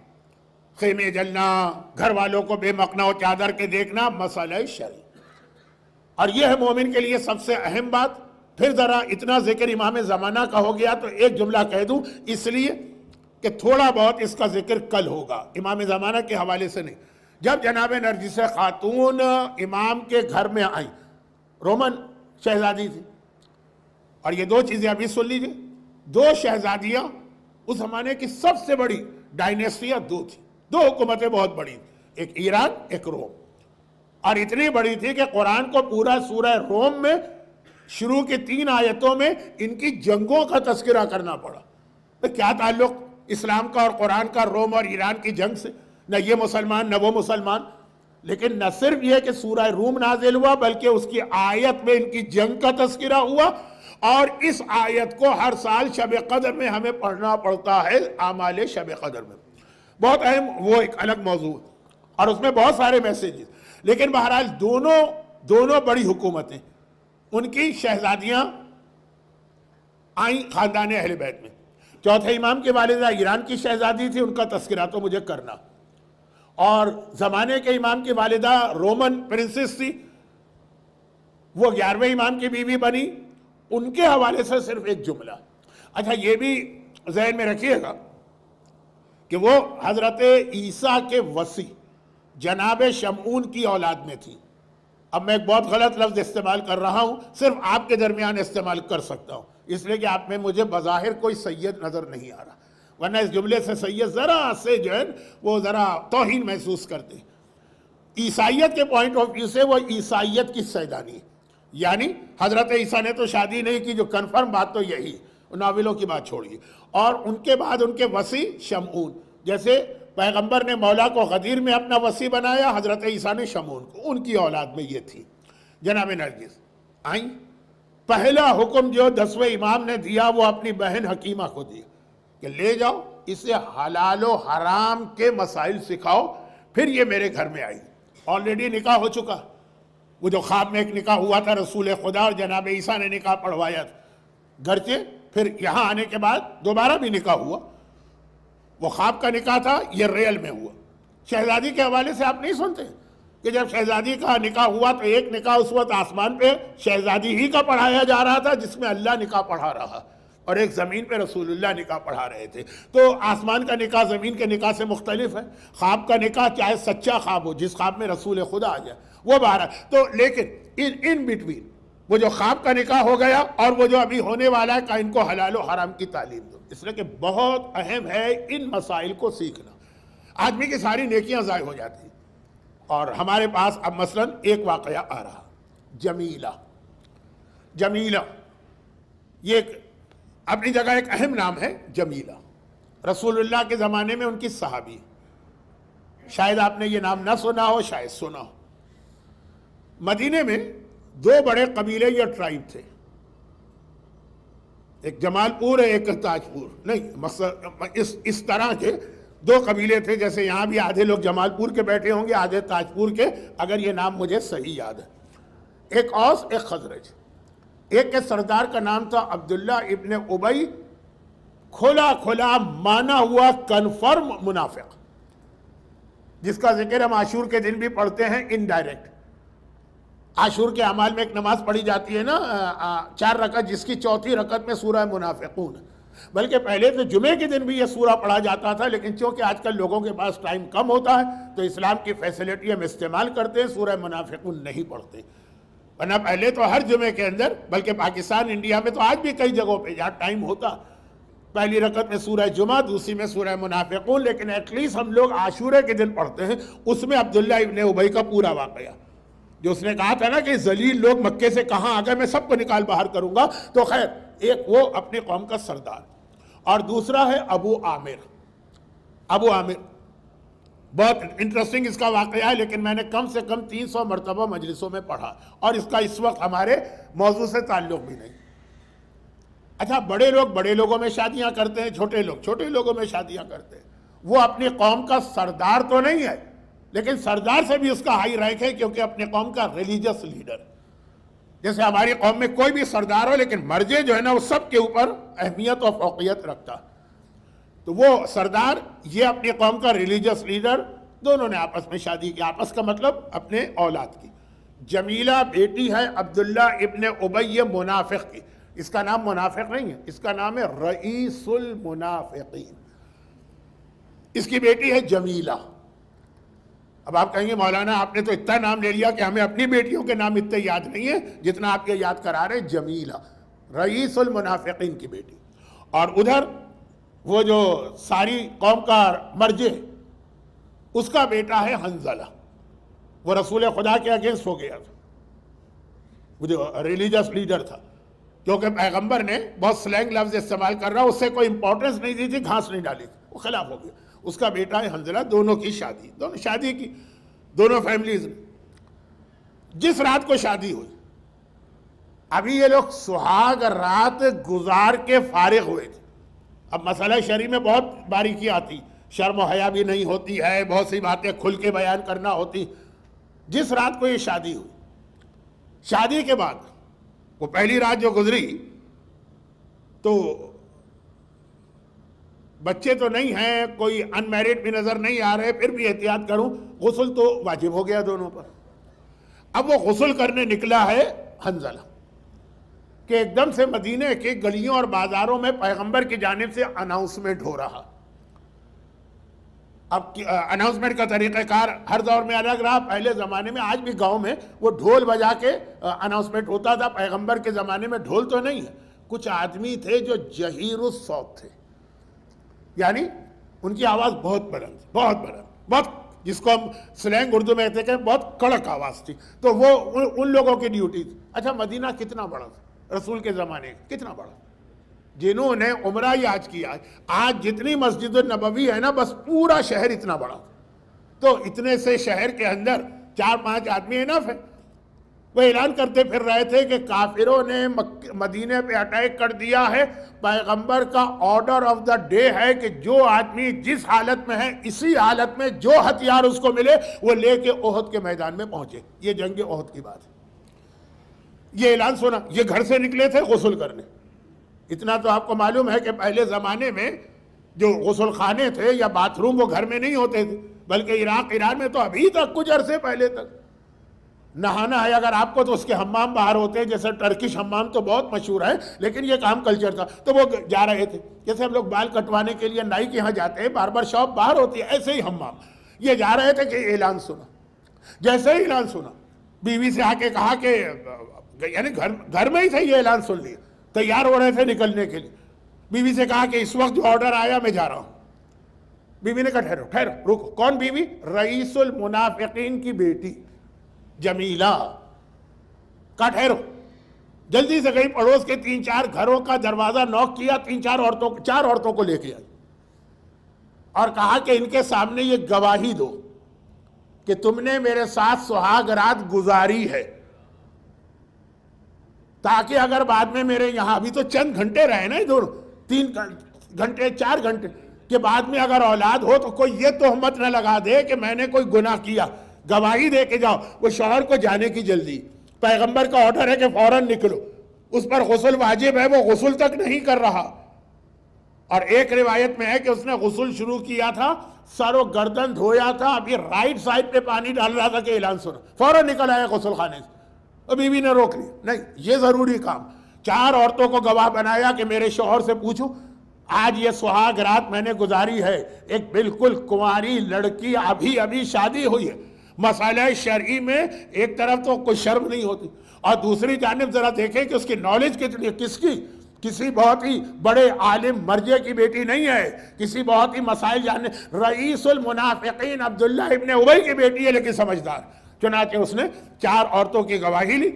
خیمے جلنا، گھر والوں کو بے مقنا و چادر کے دیکھنا، مسئلہ شرعی. اور یہ ہے مومن کے لیے سب سے اہم بات. پھر ذرا اتنا ذکر امام زمانہ کا ہو گیا تو ایک جملہ کہہ دوں، اس لیے کہ تھوڑا بہت اس کا ذکر کل ہوگا، امام زمانہ کے حوالے سے نہیں. جب جناب نرجس خاتون امام کے گھر میں آئیں، رومن شہزادی تھی. اور یہ دو چیزیں ابھی سن لیجئے. دو شہزادیاں اس زمانے کی سب سے بڑی ڈائنیسٹیاں دو تھی. دو حکومتیں بہت بڑی تھیں، ایک ایران ایک روم. اور اتنی بڑی تھی کہ قرآن کو پورا سورہ روم میں شروع کی 3 آیتوں میں ان کی جنگوں کا تذکرہ کرنا پڑا. کیا تعلق اسلام کا اور قرآن کا روم اور ایران کی جنگ سے؟ نہ یہ مسلمان نہ وہ مسلمان. لیکن نہ صرف یہ کہ سورہ روم نازل ہوا بلکہ اس کی آیت میں ان کی جنگ کا تذکرہ ہوا. اور اس آیت کو ہر سال شب قدر میں ہمیں پڑھنا پڑتا ہے، اعمال شب قدر میں. بہت اہم، وہ ایک الگ موضوع ہے اور اس میں بہت سارے میسیجز. لیکن بہرحال دونوں بڑی حکومتیں، ان کی شہزادیاں آئیں خاندان اہل بیت میں. چوتھے امام کی والدہ ایران کی شہزادی تھی، ان کا تذکرہ تو مجھے کرنا. اور زمانے کے امام کی والدہ رومن پرنسس تھی، وہ 11ویں امام کی بیوی بنی. ان کے حوالے سے صرف ایک جملہ. اچھا یہ بھی ذہن میں رکھیے گا کہ وہ حضرت عیسیٰ کے وصی جناب شمعون کی اولاد میں تھی. اب میں ایک بہت غلط لفظ استعمال کر رہا ہوں، صرف آپ کے درمیان استعمال کر سکتا ہوں اس لیے کہ آپ میں مجھے بظاہر کوئی سید نظر نہیں آ رہا، ورنہ اس جملے سے سید ذرا سے جو ہے وہ ذرا توہین محسوس کرتے. عیسائیت کے پوائنٹ آف ویو سے وہ عیسائیت کی سیدانی ہے. یعنی حضرت عیسیٰ نے تو شادی نہیں کی، جو کنفرم بات تو یہی، ناولوں کی بات چھوڑیے. اور ان کے بعد ان کے وصی شمعون، جیسے پیغمبر نے مولا کو غدیر میں اپنا وصی بنایا، حضرت عیسیٰ نے شمعون کو، ان کی اولاد میں یہ تھی. جناب نرجس آئیں. پہلا حکم جو 10ویں امام نے دیا وہ اپنی بہن حکیمہ کو دیا کہ لے جاؤ اسے حلال و حرام کے مسائل سکھاؤ. پھر یہ میرے گھر میں آئی. آلریڈی نکاح ہو چکا، وہ جو خواب میں ایک نکاح ہوا تھا رسول خدا اور جناب عیسیٰ نے نکاح پڑھوایا تھا گھر سے. پھر یہاں آنے کے بعد دوبارہ بھی نکاح ہوا. وہ خواب کا نکاح تھا، یہ ریل میں ہوا. شہزادی کے حوالے سے آپ نہیں سنتے کہ جب شہزادی کا نکاح ہوا تو ایک نکاح اس وقت آسمان پہ شہزادی ہی کا پڑھایا جا رہا تھا جس میں اللہ نکاح پڑھا رہا، اور ایک زمین پہ رسول اللہ نکاح پڑھا رہے تھے. تو آسمان کا نکاح زمین کے نکاح سے مختلف ہے. خواب کا نکاح چاہے سچا خواب ہو، جس خواب میں رسول خدا آ جائے وہ باہر. تو لیکن ان بٹوین وہ جو خواب کا نکاح ہو گیا اور وہ جو ابھی ہونے والا ہے کہ ان کو حلال و حرام کی تعلیم دو. اس لیے کہ بہت اہم ہے ان مسائل کو سیکھنا. آدمی کی ساری نیکیاں ضائع ہو جاتی ہیں. اور ہمارے پاس اب مثلا ایک واقعہ آ رہا، جمیلہ یہ ایک اپنی جگہ ایک اہم نام ہے. جمیلہ رسول اللہ کے زمانے میں ان کی صحابی، شاید آپ نے یہ نام نہ سنا ہو، شاید سنا ہو. مدینے میں 2 بڑے قبیلے یا ٹرائب تھے، ایک جمال پور ہے ایک تاج پور. نہیں، اس طرح کے 2 قبیلے تھے، جیسے یہاں بھی آدھے لوگ جمال پور کے بیٹھے ہوں گے آدھے تاج پور کے، اگر یہ نام مجھے صحیح یاد ہے. ایک اوس ایک خزرج. ایک کے سردار کا نام تھا عبداللہ ابن ابی، کھلا مانا ہوا کنفرم منافق، جس کا ذکر ہم عاشور کے دن بھی پڑھتے ہیں انڈائریکٹ. عاشور کے اعمال میں ایک نماز پڑھی جاتی ہے نا 4 رکعت، جس کی چوتھی رکعت میں سورہ منافقون. بلکہ پہلے تو جمعے کے دن بھی یہ سورہ پڑھا جاتا تھا، لیکن چونکہ آج کل لوگوں کے پاس ٹائم کم ہوتا ہے تو اسلام کی فیسلٹی ہم استعمال کرتے ہیں، سورہ منافقون نہیں پڑھتے. ورنہ پہلے تو ہر جمعے کے اندر، بلکہ پاکستان انڈیا میں تو آج بھی کئی جگہوں پہ جہاں ٹائم ہوتا، پہلی رکعت میں سورہ جمعہ، دوسری میں سورہ منافقون. لیکن ایٹ لیسٹ ہم لوگ عاشورے کے دن پڑھتے ہیں. اس میں عبداللہ ابن ابی کا پورا واقعہ، جو اس نے کہا تھا نا کہ ذلیل لوگ مکے سے کہاں آ گئے، میں سب کو نکال باہر کروں گا. تو خیر، ایک وہ اپنی قوم کا سردار. اور دوسرا ہے ابو عامر. ابو عامر بہت انٹرسٹنگ اس کا واقعہ ہے، لیکن میں نے کم سے کم 300 مرتبہ مجلسوں میں پڑھا، اور اس کا اس وقت ہمارے موضوع سے تعلق بھی نہیں. اچھا، بڑے لوگ بڑے لوگوں میں شادیاں کرتے ہیں، چھوٹے لوگ چھوٹے لوگوں میں شادیاں کرتے ہیں. وہ اپنی قوم کا سردار تو نہیں ہے، لیکن سردار سے بھی اس کا ہائی رینک ہے، کیونکہ اپنی قوم کا ریلیجس لیڈر. جیسے ہماری قوم میں کوئی بھی سردار ہو، لیکن مرجع جو ہے نا وہ سب کے اوپر اہمیت اور فوقیت رکھتا. تو وہ سردار، یہ اپنی قوم کا ریلیجس لیڈر، دونوں نے آپس میں شادی کی. آپس کا مطلب اپنے اولاد کی. جمیلہ بیٹی ہے عبداللہ ابن ابی منافق کی. اس کا نام منافق نہیں ہے، اس کا نام ہے رئیس المنافقین. اس کی بیٹی ہے جمیلہ. اب آپ کہیں گے مولانا آپ نے تو اتنا نام لے لیا کہ ہمیں اپنی بیٹیوں کے نام اتنے یاد نہیں ہیں جتنا آپ یہ یاد کرا رہے. جمیلہ رئیس المنافقین کی بیٹی. اور ادھر وہ جو ساری قوم کا مرجع، اس کا بیٹا ہے حنظلہ. وہ رسول خدا کے اگینسٹ ہو گیا تھا، وہ جو ریلیجس لیڈر تھا، کیونکہ پیغمبر نے بہت سلینگ لفظ استعمال کر رہا، اس سے کوئی امپورٹنس نہیں دی تھی، گھاس نہیں ڈالی تھی، وہ خلاف ہو گیا. اس کا بیٹا ہے حنظلہ. دونوں کی شادی، دونوں شادی کی، دونوں فیملیز نے. جس رات کو شادی ہوئی، ابھی یہ لوگ سہاگ رات گزار کے فارغ ہوئے تھے. اب مسئلہ شرعی میں بہت باریکی آتی، شرم و حیا بھی نہیں ہوتی ہے، بہت سی باتیں کھل کے بیان کرنا ہوتی. جس رات کو یہ شادی ہوئی، شادی کے بعد وہ پہلی رات جو گزری، تو بچے تو نہیں ہیں، کوئی ان میرڈ بھی نظر نہیں آ رہے، پھر بھی احتیاط کروں، غسل تو واجب ہو گیا دونوں پر. اب وہ غسل کرنے نکلا ہے حنظلہ کہ ایک دم سے مدینہ کے گلیوں اور بازاروں میں پیغمبر کی جانب سے اناؤنسمنٹ ہو رہا. اب اناؤنسمنٹ کا طریقہ کار ہر دور میں الگ رہا. پہلے زمانے میں، آج بھی گاؤں میں وہ ڈھول بجا کے اناؤنسمنٹ ہوتا تھا. پیغمبر کے زمانے میں ڈھول تو نہیں ہے. کچھ آدمی تھے جو جہیر الصوت تھے، یعنی ان کی آواز بہت بلند، بہت بلند، بہت، جس کو ہم سلینگ اردو میں کہتے ہیں بہت کڑک آواز تھی. تو وہ ان لوگوں کی ڈیوٹی تھی. اچھا، مدینہ کتنا بڑا تھا رسول کے زمانے، کتنا بڑا. جنہوں نے عمرہ ہی آج کیا، آج جتنی مسجد النبوی ہے نا، بس پورا شہر اتنا بڑا. تو اتنے سے شہر کے اندر 4-5 آدمی انف ہے. وہ اعلان کرتے پھر رہے تھے کہ کافروں نے مدینے پہ اٹیک کر دیا ہے. پیغمبر کا آرڈر آف دا ڈے ہے کہ جو آدمی جس حالت میں ہے، اسی حالت میں جو ہتھیار اس کو ملے وہ لے کے احد کے میدان میں پہنچے. یہ جنگ احد کی بات ہے. یہ اعلان سنا، یہ گھر سے نکلے تھے غسل کرنے. اتنا تو آپ کو معلوم ہے کہ پہلے زمانے میں جو غسل خانے تھے یا باتھ روم، وہ گھر میں نہیں ہوتے تھے، بلکہ عراق ایران میں تو ابھی تک کچھ عرصے پہلے تک نہانا ہے اگر آپ کو تو اس کے حمام باہر ہوتے ہیں. جیسے ٹرکش حمام تو بہت مشہور ہے، لیکن یہ کام کلچر تھا. تو وہ جا رہے تھے، جیسے ہم لوگ بال کٹوانے کے لیے نائی کے یہاں جاتے ہیں، باربر شاپ باہر ہوتی ہے، ایسے ہی حمام. یہ جا رہے تھے کہ اعلان سنا. جیسے ہی اعلان سنا، بیوی سے آ کے کہا کہ، یعنی گھر میں ہی تھے، یہ اعلان سن لیا، تیار ہو رہے تھے نکلنے کے لیے. بیوی سے کہا کہ اس وقت جو آرڈر آیا میں جا رہا ہوں. بیوی نے کہا ٹھہرو ٹھہرو رکو. کون بیوی؟ رئیس المنافقین کی بیٹی جمیلہ. کہا ٹھہرو. جلدی سے گئی، پڑوس کے 3-4 گھروں کا دروازہ نوک کیا، 4 عورتوں کو لے کے آئی اور کہا کہ ان کے سامنے یہ گواہی دو کہ تم نے میرے ساتھ سہاگ رات گزاری ہے، تاکہ اگر بعد میں میرے یہاں، ابھی تو چند گھنٹے رہے نا ادھر، 3 گھنٹے 4 گھنٹے کے بعد میں اگر اولاد ہو تو کوئی یہ تہمت نہ لگا دے کہ میں نے کوئی گناہ کیا. گواہی دے کے جاؤ. وہ شوہر کو جانے کی جلدی، پیغمبر کا آرڈر ہے کہ فوراً نکلو. اس پر غسل واجب ہے، وہ غسل تک نہیں کر رہا. اور ایک روایت میں ہے کہ اس نے غسل شروع کیا تھا، سر و گردن دھویا تھا، ابھی رائٹ سائڈ پہ پانی ڈال رہا تھا کہ اعلان سنا، فوراً نکل آیا غسل خانے سے. اور بیوی نے روک لیا، نہیں یہ ضروری کام. 4 عورتوں کو گواہ بنایا کہ میرے شوہر سے پوچھو، آج یہ سہاگ رات میں نے گزاری ہے. ایک بالکل کنواری لڑکی، ابھی شادی ہوئی ہے. مسئلہ شرعی میں ایک طرف تو کوئی شرم نہیں ہوتی، اور دوسری جانب ذرا دیکھیں کہ اس کی نالج کتنی ہے. کس کی؟ کسی بہت ہی بڑے عالم مرجع کی بیٹی نہیں ہے، کسی بہت ہی مسائل جاننے، رئیس المنافقین عبداللہ ابن ابی کی بیٹی ہے، لیکن سمجھدار. چنانچہ اس نے 4 عورتوں کی گواہی لی،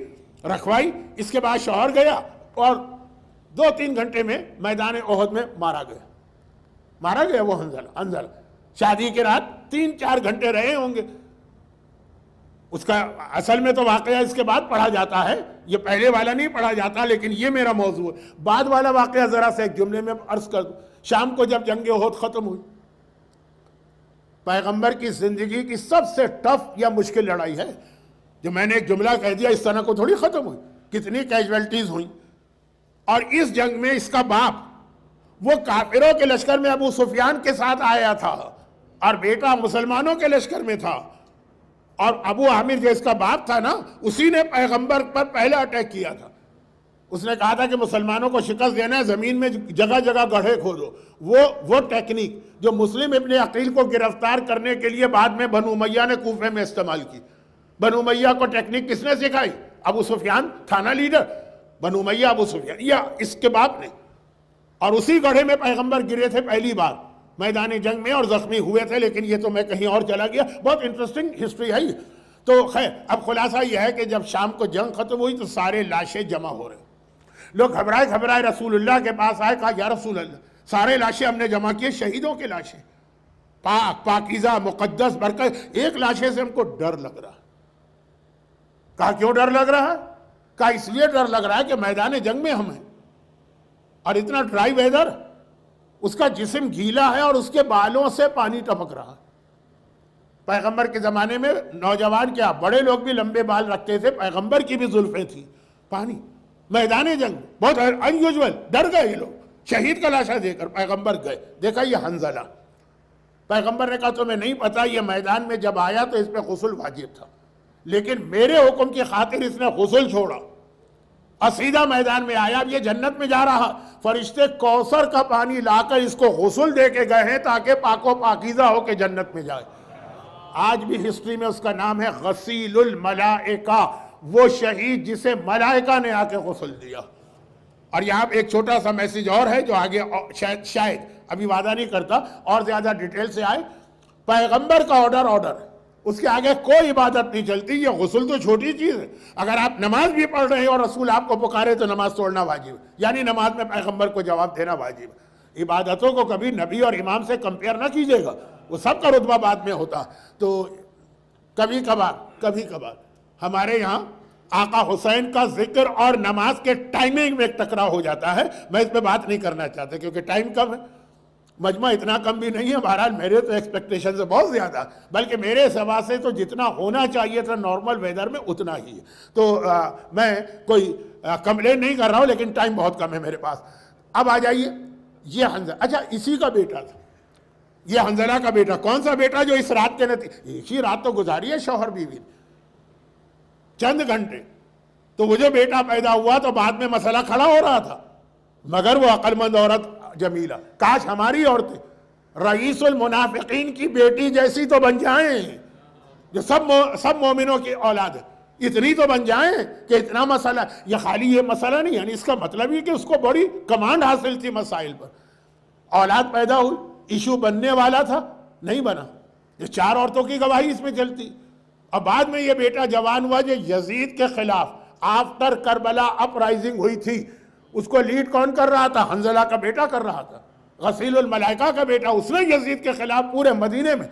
رکھوائی. اس کے بعد شوہر گیا اور 2-3 گھنٹے میں میدان احد میں مارا گیا وہ حنظلہ. شادی کے رات 3-4 گھنٹے رہے ہوں گے. اس کا اصل میں تو واقعہ اس کے بعد پڑھا جاتا ہے, یہ پہلے والا نہیں پڑھا جاتا, لیکن یہ میرا موضوع ہے. بعد والا واقعہ ذرا سے ایک جملے میں عرض کر دوں. شام کو جب جنگ احد ختم ہوئی, پیغمبر کی زندگی کی سب سے ٹف یا مشکل لڑائی ہے. جو میں نے ایک جملہ کہہ دیا اس طرح کو تھوڑی ختم ہوئی, کتنی کیجویلٹیز ہوئیں. اور اس جنگ میں اس کا باپ وہ کافروں کے لشکر میں ابو سفیان کے ساتھ آیا تھا, اور بیٹا مسلمانوں کے لشکر میں تھا. اور ابو عامر جو اس کا باپ تھا نا, اسی نے پیغمبر پر پہلا اٹیک کیا تھا. اس نے کہا تھا کہ مسلمانوں کو شکست دینا ہے, زمین میں جگہ جگہ گڑھے کھودو. وہ ٹیکنیک جو مسلم ابن عقیل کو گرفتار کرنے کے لیے بعد میں بنو امیہ نے کوفے میں استعمال کی. بنو امیہ کو ٹیکنیک کس نے سکھائی؟ ابو سفیان تھا نا لیڈر, بنو امیہ ابو سفیان یا اس کے باپ نے. اور اسی گڑھے میں پیغمبر گرے تھے پہلی بار میدان جنگ میں, اور زخمی ہوئے تھے. لیکن یہ تو میں کہیں اور چلا گیا, بہت انٹرسٹنگ ہسٹری ہے یہ. تو خیر, اب خلاصہ یہ ہے کہ جب شام کو جنگ ختم ہوئی تو سارے لاشیں جمع ہو رہے. لوگ گھبرائے رسول اللہ کے پاس آئے, کہا یا رسول اللہ, سارے لاشیں ہم نے جمع کیے, شہیدوں کے لاشیں, پاک پاکیزہ مقدس برکت, ایک لاشیں سے ہم کو ڈر لگ رہا. کہا کیوں ڈر لگ رہا ہے؟ کہا اس لیے ڈر لگ رہا ہے کہ میدان جنگ میں ہم ہیں, اور اتنا ڈرائی ویدر, اس کا جسم گیلا ہے اور اس کے بالوں سے پانی ٹپک رہا. پیغمبر کے زمانے میں نوجوان کیا, بڑے لوگ بھی لمبے بال رکھتے تھے, پیغمبر کی بھی زلفیں تھیں. پانی میدان جنگ, بہت انیوزول. ڈر گئے یہ لوگ, شہید کا لاشا دے کر پیغمبر گئے. دیکھا یہ حنظلہ, پیغمبر نے کہا تمہیں نہیں پتا, یہ میدان میں جب آیا تو اس پہ غسل واجب تھا, لیکن میرے حکم کی خاطر اس نے غسل چھوڑا اور سیدھا میدان میں آیا. اب یہ جنت میں جا رہا, فرشتے کوثر کا پانی لا کر اس کو غسل دے کے گئے ہیں تاکہ پاک و پاکیزہ ہو کے جنت میں جائے. آج بھی ہسٹری میں اس کا نام ہے غسیل الملائکہ, وہ شہید جسے ملائکہ نے آ کے غسل دیا. اور یہاں پہ ایک چھوٹا سا میسیج اور ہے جو آگے شاید ابھی وعدہ نہیں کرتا اور زیادہ ڈیٹیل سے آئے. پیغمبر کا آرڈر, اس کے آگے کوئی عبادت نہیں چلتی. یہ غسل تو چھوٹی چیز ہے. اگر آپ نماز بھی پڑھ رہے ہیں اور رسول آپ کو پکارے تو نماز توڑنا واجب, یعنی نماز میں پیغمبر کو جواب دینا واجب. عبادتوں کو کبھی نبی اور امام سے کمپیئر نہ کیجیے گا, وہ سب کا رتبہ بعد میں ہوتا. تو کبھی کبھار ہمارے یہاں آقا حسین کا ذکر اور نماز کے ٹائمنگ میں ایک ٹکراؤ ہو جاتا ہے. میں اس پہ بات نہیں کرنا چاہتا کیونکہ ٹائم کم ہے, مجمع اتنا کم بھی نہیں ہے. بہرحال میرے تو ایکسپیکٹیشن سے بہت زیادہ, بلکہ میرے سوا سے تو جتنا ہونا چاہیے تھا نارمل ویدر میں اتنا ہی ہے. تو میں کوئی کمپلین نہیں کر رہا ہوں, لیکن ٹائم بہت کم ہے میرے پاس. اب آ جائیے, یہ حنظلہ, اچھا اسی کا بیٹا تھا, یہ حنظلہ کا بیٹا. کون سا بیٹا جو اس رات کے ایک ہی رات تو گزاری ہے شوہر بیوی نے, چند گھنٹے. تو وہ جو بیٹا پیدا ہوا تو بعد میں مسئلہ کھڑا ہو رہا تھا, مگر وہ عقل مند عورت جمیلہ, کاش ہماری عورتیں رئیس المنافقین کی بیٹی جیسی تو بن جائیں, جو سب مومنوں کی اولاد ہے, اتنی تو بن جائیں کہ اتنا مسئلہ. یہ خالی یہ مسئلہ نہیں, یعنی اس کا مطلب یہ کہ اس کو بڑی کمانڈ حاصل تھی مسائل پر. اولاد پیدا ہوئی, ایشو بننے والا تھا, نہیں بنا. یہ 4 عورتوں کی گواہی اس میں چلتی. اور بعد میں یہ بیٹا جوان ہوا جو یزید کے خلاف آفٹر کربلا اپ رائزنگ ہوئی تھی, اس کو لیڈ کون کر رہا تھا؟ حنظلہ کا بیٹا کر رہا تھا, غسیل الملائکہ کا بیٹا. اس نے یزید کے خلاف پورے مدینے میں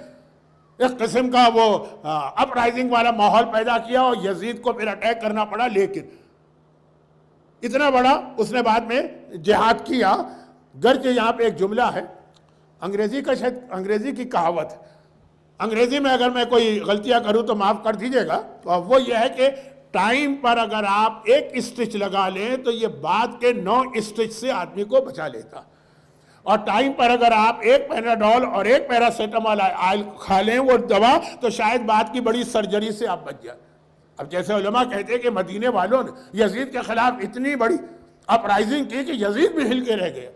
ایک قسم کا وہ اپ رائزنگ والا ماحول پیدا کیا, اور یزید کو پھر اٹیک کرنا پڑا. لیکن اتنا بڑا اس نے بعد میں جہاد کیا. گرچہ یہاں پہ ایک جملہ ہے انگریزی کی کہاوت, انگریزی میں اگر میں کوئی غلطیاں کروں تو معاف کر دیجیے گا. تو وہ یہ ہے کہ ٹائم پر اگر آپ ایک اسٹچ لگا لیں تو یہ بعد کے 9 اسٹچ سے آدمی کو بچا لیتا, اور ٹائم پر اگر آپ ایک پیناڈول اور ایک پیراسیٹامول آئل کھا لیں وہ دوا, تو شاید بعد کی بڑی سرجری سے آپ بچ جائیں. اب جیسے علماء کہتے ہیں کہ مدینے والوں نے یزید کے خلاف اتنی بڑی اپرائزنگ کی کہ یزید بھی ہل کے رہ گیا.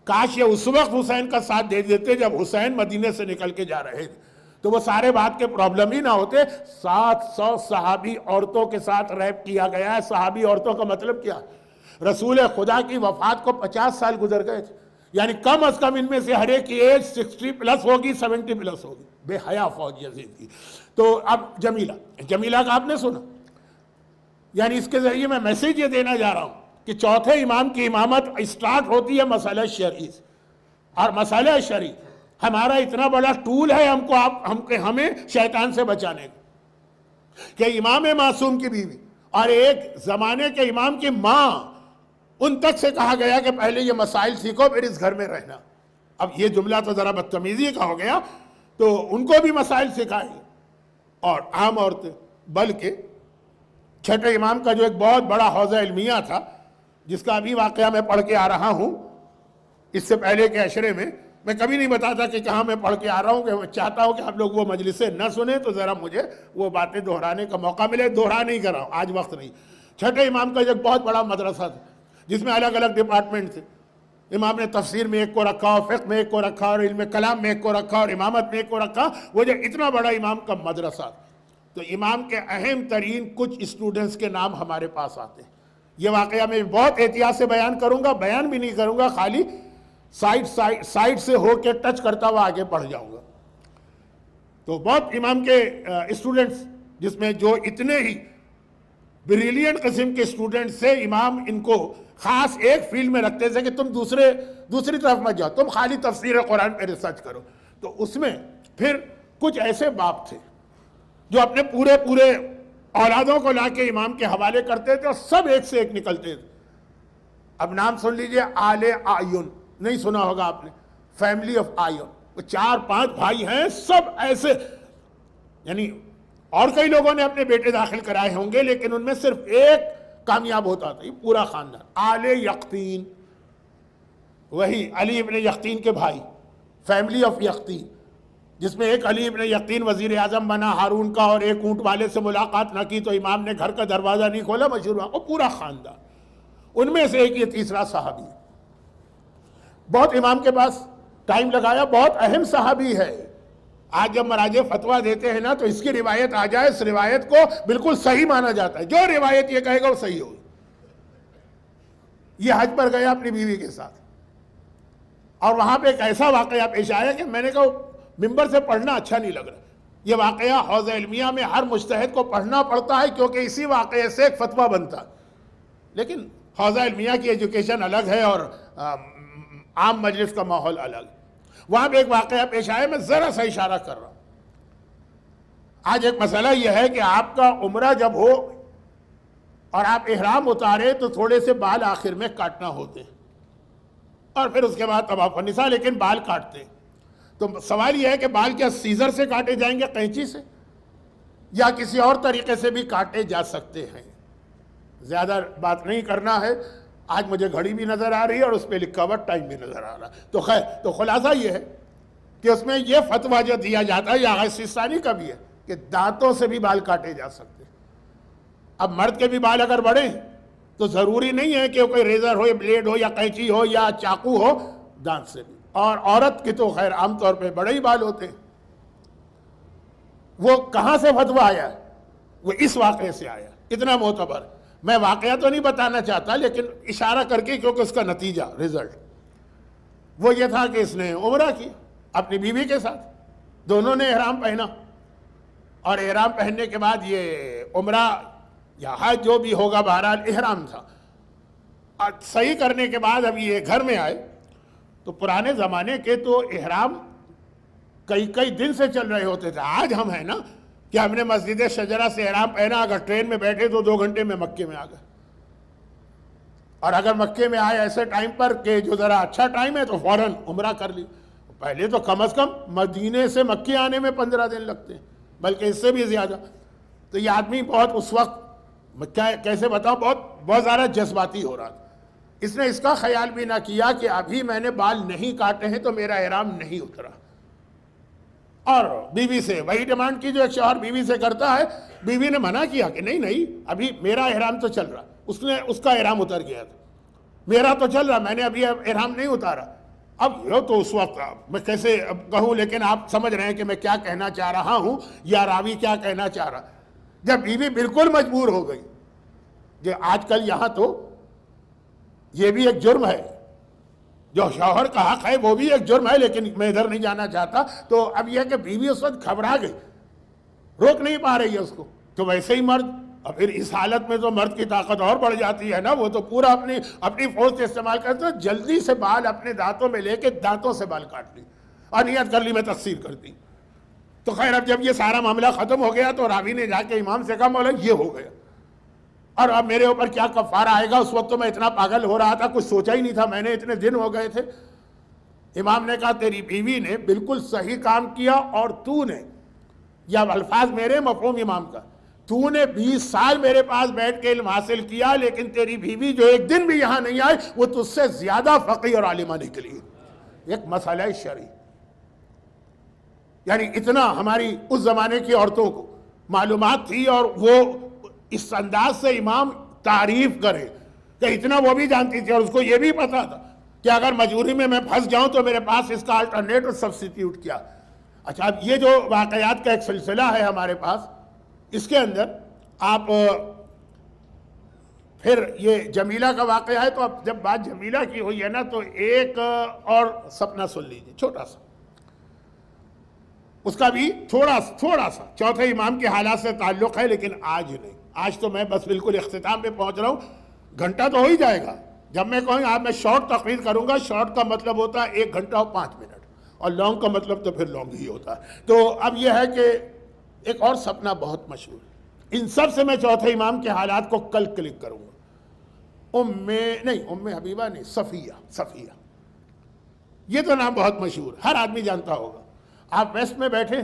کاش یہ اس وقت حسین کا ساتھ دے دیتے جب حسین مدینے سے نکل کے جا رہے تھے, تو وہ سارے بات کے پرابلم ہی نہ ہوتے. 700 صحابی عورتوں کے ساتھ ریپ کیا گیا ہے. صحابی عورتوں کا مطلب کیا؟ رسول خدا کی وفات کو 50 سال گزر گئے تھے, یعنی کم از کم ان میں سے ہر ایک کی ایج 60 پلس ہوگی, 70 پلس ہوگی. بے حیا فوج یزید کی. تو اب جمیلہ کا آپ نے سنا, یعنی اس کے ذریعے میں میسیج یہ دینا جا رہا ہوں کہ چوتھے امام کی امامت اسٹارٹ ہوتی ہے مسئلہ شرعی سے، اور مسئلہ شرعی ہمارا اتنا بڑا ٹول ہے ہمیں شیطان سے بچانے کا، کہ امام معصوم کی بیوی اور ایک زمانے کے امام کی ماں، ان تک سے کہا گیا کہ پہلے یہ مسائل سیکھو پھر اس گھر میں رہنا۔ اب یہ جملہ تو ذرا بدتمیزی کا ہو گیا، تو ان کو بھی مسائل سکھائے، اور عام عورتیں، بلکہ چھٹے امام کا جو ایک بہت بڑا حوضہ علمیہ تھا، جس کا ابھی واقعہ میں پڑھ کے آ رہا ہوں، اس سے پہلے کے عشرے میں کبھی نہیں بتاتا کہ کہاں میں پڑھ کے آ رہا ہوں، کہ میں چاہتا ہوں کہ آپ لوگ وہ مجلسیں نہ سنیں تو ذرا مجھے وہ باتیں دہرانے کا موقع ملے، دہرا نہیں کر رہا ہوں، آج وقت نہیں۔ چھٹے امام کا ایک بہت بڑا مدرسہ تھا، جس میں الگ الگ ڈپارٹمنٹ تھے۔ امام نے تفسیر میں ایک کو رکھا، اور فقہ میں ایک کو رکھا، اور علم کلام میں ایک کو رکھا، اور امامت میں ایک کو رکھا۔ وہ جو اتنا بڑا امام کا مدرسہ، تو امام کے اہم ترین کچھ اسٹوڈنٹس کے نام ہمارے پاس آتے ہیں۔ یہ واقعہ میں بہت احتیاط سے بیان کروں گا، بیان بھی نہیں کروں گا، خالی سائٹ سے ہو کے ٹچ کرتا ہوا آگے پڑھ جاؤں گا۔ تو بہت امام کے اسٹوڈنٹس، جس میں جو اتنے ہی بریلینٹ قسم کے اسٹوڈنٹس سے، امام ان کو خاص ایک فیلڈ میں رکھتے تھے کہ تم دوسری طرف مت جاؤ، تم خالی تفسیر قرآن پہ ریسرچ کرو۔ تو اس میں پھر کچھ ایسے باپ تھے جو اپنے پورے اولادوں کو لا کے امام کے حوالے کرتے تھے، اور سب ایک سے ایک نکلتے تھے۔ اب نام سن لیجئے، آل آئین، نہیں سنا ہوگا آپ نے، فیملی آف آئین، وہ 4-5 بھائی ہیں، سب ایسے، یعنی اور کئی لوگوں نے اپنے بیٹے داخل کرائے ہوں گے، لیکن ان میں صرف ایک کامیاب ہوتا تھا، یہ پورا خاندان۔ آل یقطین، وہی علی ابن یقطین کے بھائی، فیملی آف یقطین، جس میں ایک علی ابن یقطین وزیر اعظم بنا ہارون کا، اور ایک اونٹ والے سے ملاقات نہ کی تو امام نے گھر کا دروازہ نہیں کھولا، مشہور ہوا، وہ پورا خاندان۔ ان میں سے ایک یہ تیسرا صحابی، بہت امام کے پاس ٹائم لگایا، بہت اہم صحابی ہے۔ آج جب مراجع فتویٰ دیتے ہیں نا، تو اس کی روایت آ جائے، اس روایت کو بالکل صحیح مانا جاتا ہے، جو روایت یہ کہے گا وہ صحیح ہوگی۔ یہ حج پر گیا اپنی بیوی کے ساتھ، اور وہاں پہ ایک ایسا واقعہ پیش آیا کہ میں نے کہا ممبر سے پڑھنا اچھا نہیں لگ رہا۔ یہ واقعہ حوضہ علمیہ میں ہر مجتہد کو پڑھنا پڑتا ہے، کیونکہ اسی واقعے سے ایک فتویٰ بنتا ہے، لیکن حوضہ علمیہ کی ایجوکیشن الگ ہے اور عام مجلس کا ماحول الگ ہے۔ وہاں پہ ایک واقعہ پیش آیا، میں ذرا سا اشارہ کر رہا ہوں۔ آج ایک مسئلہ یہ ہے کہ آپ کا عمرہ جب ہو اور آپ احرام اتارے تو تھوڑے سے بال آخر میں کاٹنا ہوتے ہیں، اور پھر اس کے بعد طواف النساء، لیکن بال کاٹتے ہیں۔ تو سوال یہ ہے کہ بال کیا سیزر سے کاٹے جائیں گے، قینچی سے، یا کسی اور طریقے سے بھی کاٹے جا سکتے ہیں؟ زیادہ بات نہیں کرنا ہے، آج مجھے گھڑی بھی نظر آ رہی ہے اور اس پہ لکھا ہوا ٹائم بھی نظر آ رہا ہے۔ تو خیر، تو خلاصہ یہ ہے کہ اس میں یہ فتویٰ جو دیا جاتا ہے، یا سستانی کا بھی ہے، کہ دانتوں سے بھی بال کاٹے جا سکتے ہیں۔ اب مرد کے بھی بال اگر بڑھیں تو ضروری نہیں ہے کہ کوئی ریزر ہو، یا بلیڈ ہو، یا قینچی ہو، یا چاقو ہو، دانت سے بھی۔ اور عورت کے تو خیر عام طور پہ بڑے ہی بال ہوتے ہیں۔ وہ کہاں سے فتویٰ آیا ہے؟ وہ اس واقعے سے آیا، اتنا معتبر۔ میں واقعہ تو نہیں بتانا چاہتا، لیکن اشارہ کر کے، کیونکہ اس کا نتیجہ، رزلٹ وہ یہ تھا کہ اس نے عمرہ کی اپنی بیوی کے ساتھ، دونوں نے احرام پہنا، اور احرام پہننے کے بعد یہ عمرہ یا حج جو بھی ہوگا، بہرحال احرام تھا۔ اور صحیح کرنے کے بعد اب یہ گھر میں آئے، تو پرانے زمانے کے تو احرام کئی دن سے چل رہے ہوتے تھے۔ آج ہم ہیں نا کہ ہم نے مسجد شجرہ سے احرام پہنا، اگر ٹرین میں بیٹھے تو 2 گھنٹے میں مکے میں آ گئے، اور اگر مکے میں آئے ایسے ٹائم پر کہ جو ذرا اچھا ٹائم ہے تو فوراً عمرہ کر لی۔ پہلے تو کم از کم مدینے سے مکے آنے میں 15 دن لگتے ہیں، بلکہ اس سے بھی زیادہ۔ تو یہ آدمی بہت اس وقت، کیسے بتاؤں، بہت زیادہ جذباتی ہو رہا تھا۔ اس نے اس کا خیال بھی نہ کیا کہ ابھی میں نے بال نہیں کاٹے ہیں تو میرا احرام نہیں اترا، اور بیوی سے وہی ڈیمانڈ کی جو ایک شوہر بیوی سے کرتا ہے۔ بیوی نے منع کیا کہ نہیں، ابھی میرا احرام تو چل رہا۔ اس کا احرام اتر گیا تھا، میرا تو چل رہا، میں نے ابھی احرام نہیں اتارا۔ اب یہ تو اس وقت میں کیسے کہوں، لیکن آپ سمجھ رہے ہیں کہ میں کیا کہنا چاہ رہا ہوں، یا راوی کیا کہنا چاہ رہا۔ جب بیوی بالکل مجبور ہو گئی، جو آج کل یہاں تو یہ بھی ایک جرم ہے، جو شوہر کا حق ہے وہ بھی ایک جرم ہے، لیکن میں ادھر نہیں جانا چاہتا۔ تو اب یہ کہ بیوی اس وقت گھبرا گئی، روک نہیں پا رہی ہے اس کو، تو ویسے ہی مرد اور پھر اس حالت میں تو مرد کی طاقت اور بڑھ جاتی ہے نا، وہ تو پورا اپنی فورس استعمال کرتا ہے، جلدی سے بال اپنے دانتوں میں لے کے دانتوں سے بال کاٹ لی اور نیت کر لی میں تقصیر کر دی۔ تو خیر اب جب یہ سارا معاملہ ختم ہو گیا تو راوی نے جا کے امام سے کہا مولا یہ ہو گیا، اور اب میرے اوپر کیا کفارہ آئے گا؟ اس وقت تو میں اتنا پاگل ہو رہا تھا، کچھ سوچا ہی نہیں تھا، میں نے اتنے دن ہو گئے تھے۔ امام نے کہا تیری بیوی نے بالکل صحیح کام کیا، اور تو نے، یا الفاظ میرے مفہوم امام کا، تو نے 20 سال میرے پاس بیٹھ کے علم حاصل کیا، لیکن تیری بیوی جو ایک دن بھی یہاں نہیں آئی وہ تجھ سے زیادہ فقیہ اور عالمہ نکلی۔ ایک مسئلہ شرعی، یعنی اتنا ہماری اس زمانے کی عورتوں کو معلومات تھی، اور وہ اس انداز سے امام تعریف کرے کہ اتنا وہ بھی جانتی تھی، اور اس کو یہ بھی پتا تھا کہ اگر مجبوری میں پھنس جاؤں تو میرے پاس اس کا الٹرنیٹ اور سبسٹیٹیوٹ کیا۔ اچھا اب یہ جو واقعات کا ایک سلسلہ ہے ہمارے پاس، اس کے اندر آپ پھر یہ جمیلہ کا واقعہ ہے، تو اب جب بات جمیلہ کی ہوئی ہے نا تو ایک اور سپنا سن لیجیے چھوٹا سا، اس کا بھی تھوڑا سا چوتھے امام کے حالات سے تعلق ہے، لیکن آج نہیں، آج تو میں بس بالکل اختتام پہ پہنچ رہا ہوں، گھنٹہ تو ہو ہی جائے گا جب میں کہوں آپ میں شارٹ تقریر کروں گا۔ شارٹ کا مطلب ہوتا ہے 1 گھنٹہ اور 5 منٹ، اور لانگ کا مطلب تو پھر لانگ ہی ہوتا ہے۔ تو اب یہ ہے کہ ایک اور سپنا بہت مشہور ہے، ان سب سے میں چوتھے امام کے حالات کو کل کلک کروں گا۔ ام حبیبہ نہیں، صفیہ، یہ تو نام بہت مشہور، ہر آدمی جانتا ہوگا۔ آپ ویسٹ میں بیٹھے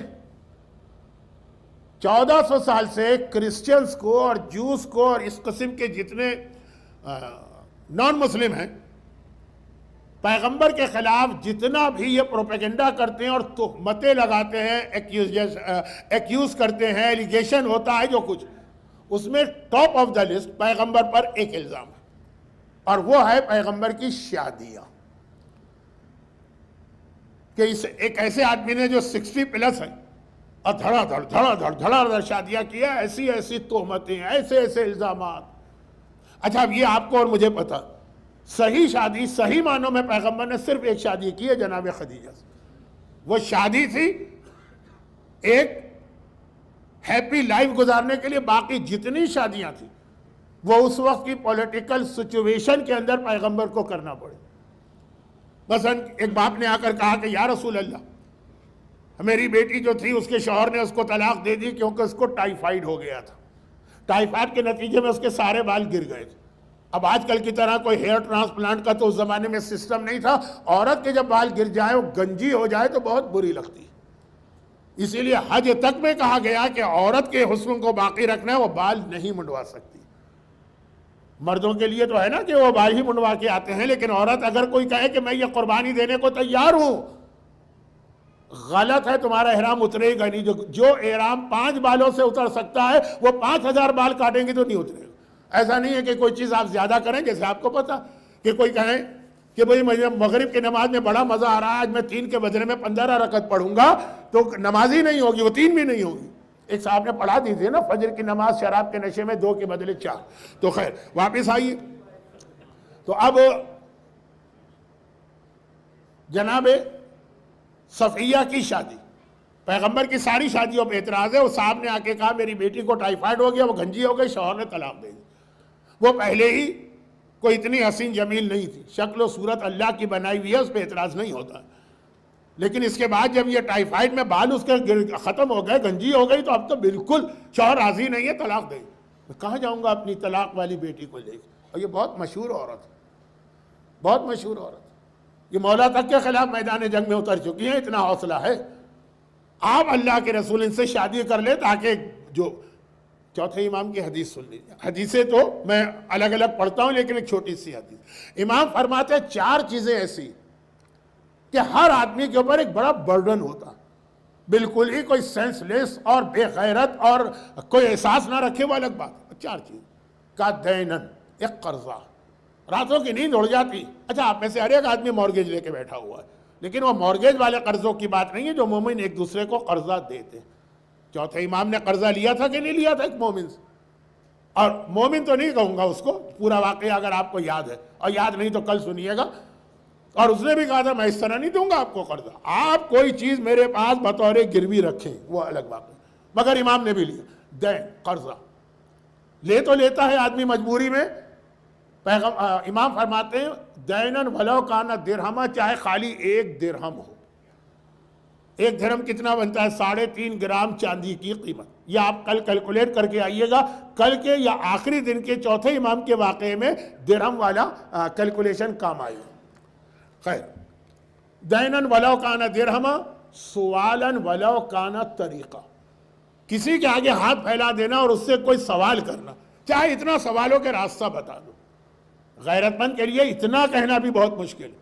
1400 سال سے کرسچنز کو اور جوز کو اور اس قسم کے جتنے نان مسلم ہیں، پیغمبر کے خلاف جتنا بھی یہ پروپیگنڈا کرتے ہیں اور تہمتیں لگاتے ہیں، ایکیوز کرتے ہیں، ایلیگیشن ہوتا ہے جو کچھ، اس میں ٹاپ آف دا لسٹ پیغمبر پر ایک الزام ہے، اور وہ ہے پیغمبر کی شادیاں، کہ ایک ایسے آدمی نے جو 60 پلس ہے اور دھڑا دھڑ شادیاں کیا، ایسی تہمتیں، ایسے الزامات۔ اچھا اب یہ آپ کو اور مجھے پتا، صحیح شادی صحیح معنوں میں پیغمبر نے صرف ایک شادی کی ہے جناب خدیجہ سے، وہ شادی تھی ایک ہیپی لائف گزارنے کے لیے، باقی جتنی شادیاں تھیں وہ اس وقت کی پولیٹیکل سچویشن کے اندر پیغمبر کو کرنا پڑے۔ مثلا ایک باپ نے آ کر کہا کہ یا رسول اللہ، میری بیٹی جو تھی اس کے شوہر نے اس کو طلاق دے دی کیونکہ اس کو ٹائیفائڈ ہو گیا تھا، ٹائیفائڈ کے نتیجے میں اس کے سارے بال گر گئے تھے۔ اب آج کل کی طرح کوئی ہیئر ٹرانسپلانٹ کا تو اس زمانے میں سسٹم نہیں تھا، عورت کے جب بال گر جائے، وہ گنجی ہو جائے تو بہت بری لگتی ہے، اسی لیے حج تک میں کہا گیا کہ عورت کے حسن کو باقی رکھنا ہے، وہ بال نہیں منڈوا سکتی۔ مردوں کے لیے تو ہے نا کہ وہ بال ہی منڈوا کے آتے ہیں، لیکن عورت اگر کوئی کہے کہ میں یہ قربانی دینے کو تیار ہوں، غلط ہے، تمہارا احرام اترے گا نہیں۔ جو احرام 5 بالوں سے اتر سکتا ہے وہ 5000 بال کاٹیں گے تو نہیں اترے گا۔ ایسا نہیں ہے کہ کوئی چیز آپ زیادہ کریں، جیسے آپ کو پتا کہ کوئی کہے کہ بھئی مجھے مغرب کی نماز میں بڑا مزہ آ رہا ہے، آج میں 3 کے بدلے میں 15 رکعت پڑھوں گا، تو نماز ہی نہیں ہوگی، وہ 3 بھی نہیں ہوگی۔ ایک صاحب نے پڑھا دی تھی نا فجر کی نماز شراب کے نشے میں 2 کے بدلے 4۔ تو خیر واپس آئیے، تو اب جناب صفیہ کی شادی، پیغمبر کی ساری شادیوں پہ اعتراض ہے۔ وہ صاحب نے آ کے کہا میری بیٹی کو ٹائیفائڈ ہو گیا، وہ گنجی ہو گئی، شوہر نے طلاق دے دی۔ وہ پہلے ہی کوئی اتنی حسین جمیل نہیں تھی، شکل و صورت اللہ کی بنائی ہوئی ہے، اس پہ اعتراض نہیں ہوتا، لیکن اس کے بعد جب یہ ٹائیفائڈ میں بال اس کے ختم ہو گئے، گنجی ہو گئی، تو اب تو بالکل شوہر راضی نہیں ہے، طلاق دے دی۔ میں کہاں جاؤں گا اپنی طلاق والی بیٹی کو لے کے؟ اور یہ بہت مشہور عورت ہے، بہت مشہور عورت، یہ مولا تک کے خلاف میدان جنگ میں اتر چکی ہیں، اتنا حوصلہ ہے۔ آپ اللہ کے رسول ان سے شادی کر لیں تاکہ جو چوتھے امام کی حدیث سن لیجیے، حدیثیں تو میں الگ الگ پڑھتا ہوں لیکن ایک چھوٹی سی حدیث۔ امام فرماتے ہیں 4 چیزیں ایسی کہ ہر آدمی کے اوپر ایک بڑا برڈن ہوتا، بالکل ہی کوئی سینس لیس اور بے غیرت اور کوئی احساس نہ رکھے، وہ الگ بات۔ 4 چیز کا دینن، ایک قرضہ، راتوں کی نیند اڑ جاتی۔ اچھا آپ میں سے ہر ایک آدمی مورگیج لے کے بیٹھا ہوا ہے، لیکن وہ مورگیج والے قرضوں کی بات نہیں ہے جو مومن ایک دوسرے کو قرضہ دیتے۔ چوتھے امام نے قرضہ لیا تھا کہ نہیں لیا تھا ایک مومن سے؟ اور مومن تو نہیں کہوں گا اس کو، پورا واقعہ اگر آپ کو یاد ہے، اور یاد نہیں تو کل سنیے گا۔ اور اس نے بھی کہا تھا میں اس طرح نہیں دوں گا آپ کو قرضہ، آپ کوئی چیز میرے پاس بطور گروی رکھیں، وہ الگ بات ہے، مگر امام نے بھی لیا۔ دین، قرضہ، لے تو لیتا ہے آدمی مجبوری میں. امام فرماتے ہیں دینن ولو کانا درہما، چاہے خالی 1 درہم ہو. 1 درہم کتنا بنتا ہے؟ 3.5 گرام چاندی کی قیمت. یہ آپ کل کیلکولیٹ کر کے آئیے گا، کل کے یا آخری دن کے چوتھے امام کے واقعے میں درہم والا کیلکولیشن کام آئے گا. خیر، دینن ولو کانا درہما سوالن ولو کانا طریقہ، کسی کے آگے ہاتھ پھیلا دینا اور اس سے کوئی سوال کرنا، چاہے اتنا سوال ہو کہ راستہ بتا دو. غیرت مند کے لیے اتنا کہنا بھی بہت مشکل ہے.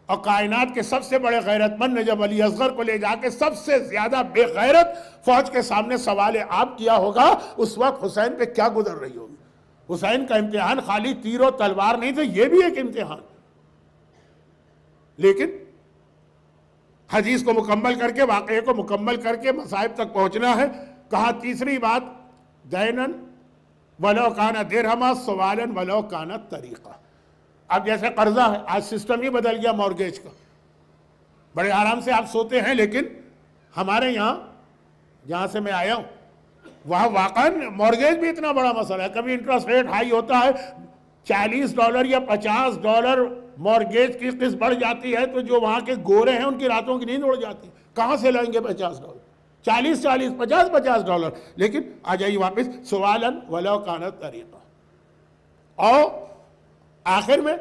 اور کائنات کے سب سے بڑے غیرت مند نے جب علی اصغر کو لے جا کے سب سے زیادہ بے غیرت فوج کے سامنے سوال آپ کیا ہوگا، اس وقت حسین پہ کیا گزر رہی ہوگی. حسین کا امتحان خالی تیر و تلوار نہیں تھا، یہ بھی ایک امتحان. لیکن حدیث کو مکمل کر کے، واقعے کو مکمل کر کے مصائب تک پہنچنا ہے. کہا تیسری بات دینن ولو کانا درہما سوالن ولو کانا طریقہ. اب جیسے قرضہ ہے، آج سسٹم ہی بدل گیا مورگیج کا. بڑے آرام سے آپ سوتے ہیں، لیکن ہمارے یہاں جہاں سے میں آیا ہوں وہاں واقعاً مورگیج بھی اتنا بڑا مسئلہ ہے. کبھی انٹرسٹ ریٹ ہائی ہوتا ہے، $40 یا $50 مورگیج کی قسط بڑھ جاتی ہے تو جو وہاں کے گورے ہیں ان کی راتوں کی نیند اڑ جاتی. کہاں سے لائیں گے $50؟ 40 $50 لیکن آ جائیے واپس سوالن ولو کانا طریقہ. اور آخر میں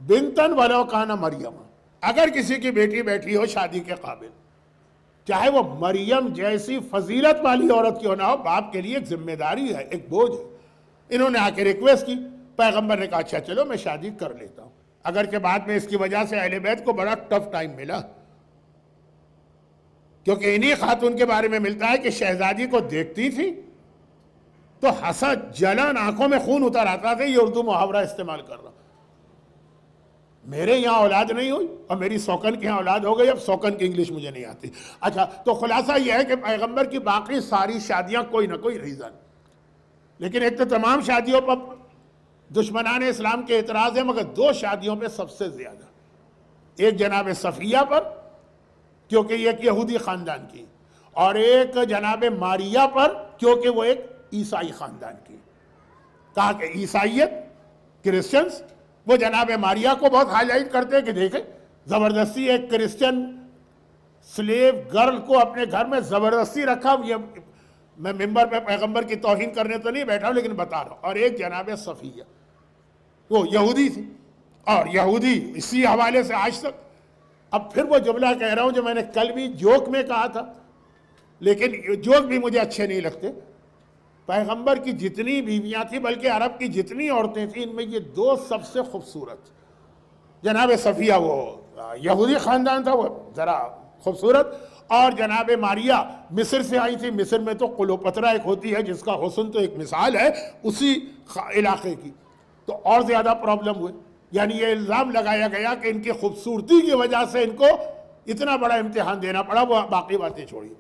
بنتن ولو کانا مریم، اگر کسی کی بیٹی بیٹھی ہو شادی کے قابل، چاہے وہ مریم جیسی فضیلت والی عورت کیوں نہ ہو، باپ کے لیے ایک ذمہ داری ہے، ایک بوجھ ہے. انہوں نے آ کے ریکویسٹ کی، پیغمبر نے کہا اچھا چلو میں شادی کر لیتا ہوں. اگرچہ بعد میں اس کی وجہ سے اہل بیت کو بڑا ٹف ٹائم ملا، کیونکہ انہی خاتون کے بارے میں ملتا ہے کہ شہزادی کو دیکھتی تھی تو حسد، جلن، آنکھوں میں خون اتر آتا تھا. یہ اردو محاورہ استعمال کر رہا. میرے یہاں اولاد نہیں ہوئی اور میری سوکن کے یہاں اولاد ہو گئی. اب سوکن کی انگلش مجھے نہیں آتی. اچھا، تو خلاصہ یہ ہے کہ پیغمبر کی باقی ساری شادیاں کوئی نہ کوئی ریزن، لیکن ایک تو تمام شادیوں پر دشمنان اسلام کے اعتراض ہے، مگر 2 شادیوں پہ سب سے زیادہ. ایک جناب صفیہ پر کیونکہ یہ ایک یہودی خاندان کی، اور ایک جناب ماریہ پر کیونکہ وہ ایک عیسائی خاندان کی. کہا کہ عیسائیت، کرسچنز، وہ جناب ماریہ کو بہت ہائی لائٹ کرتے ہیں کہ دیکھیں زبردستی ایک کرسچن سلیو گرل کو اپنے گھر میں زبردستی رکھا. یہ میں ممبر پہ پیغمبر کی توہین کرنے تو نہیں بیٹھا ہوں، لیکن بتا رہا ہوں. اور ایک جناب صفیہ، وہ یہودی تھی، اور یہودی اسی حوالے سے آج تک. اب پھر وہ جملہ کہہ رہا ہوں جو میں نے کل بھی جوک میں کہا تھا، لیکن جوک بھی مجھے اچھے نہیں لگتے. پیغمبر کی جتنی بیویاں تھیں، بلکہ عرب کی جتنی عورتیں تھیں، ان میں یہ 2 سب سے خوبصورت. جناب صفیہ وہ یہودی خاندان تھا، وہ ذرا خوبصورت، اور جناب ماریہ مصر سے آئی تھی. مصر میں تو قلوپترا ایک ہوتی ہے جس کا حسن تو ایک مثال ہے اسی علاقے کی. تو اور زیادہ پرابلم ہوئے. یعنی یہ الزام لگایا گیا کہ ان کی خوبصورتی کی وجہ سے ان کو اتنا بڑا امتحان دینا پڑا. وہ باقی باتیں چھوڑیے.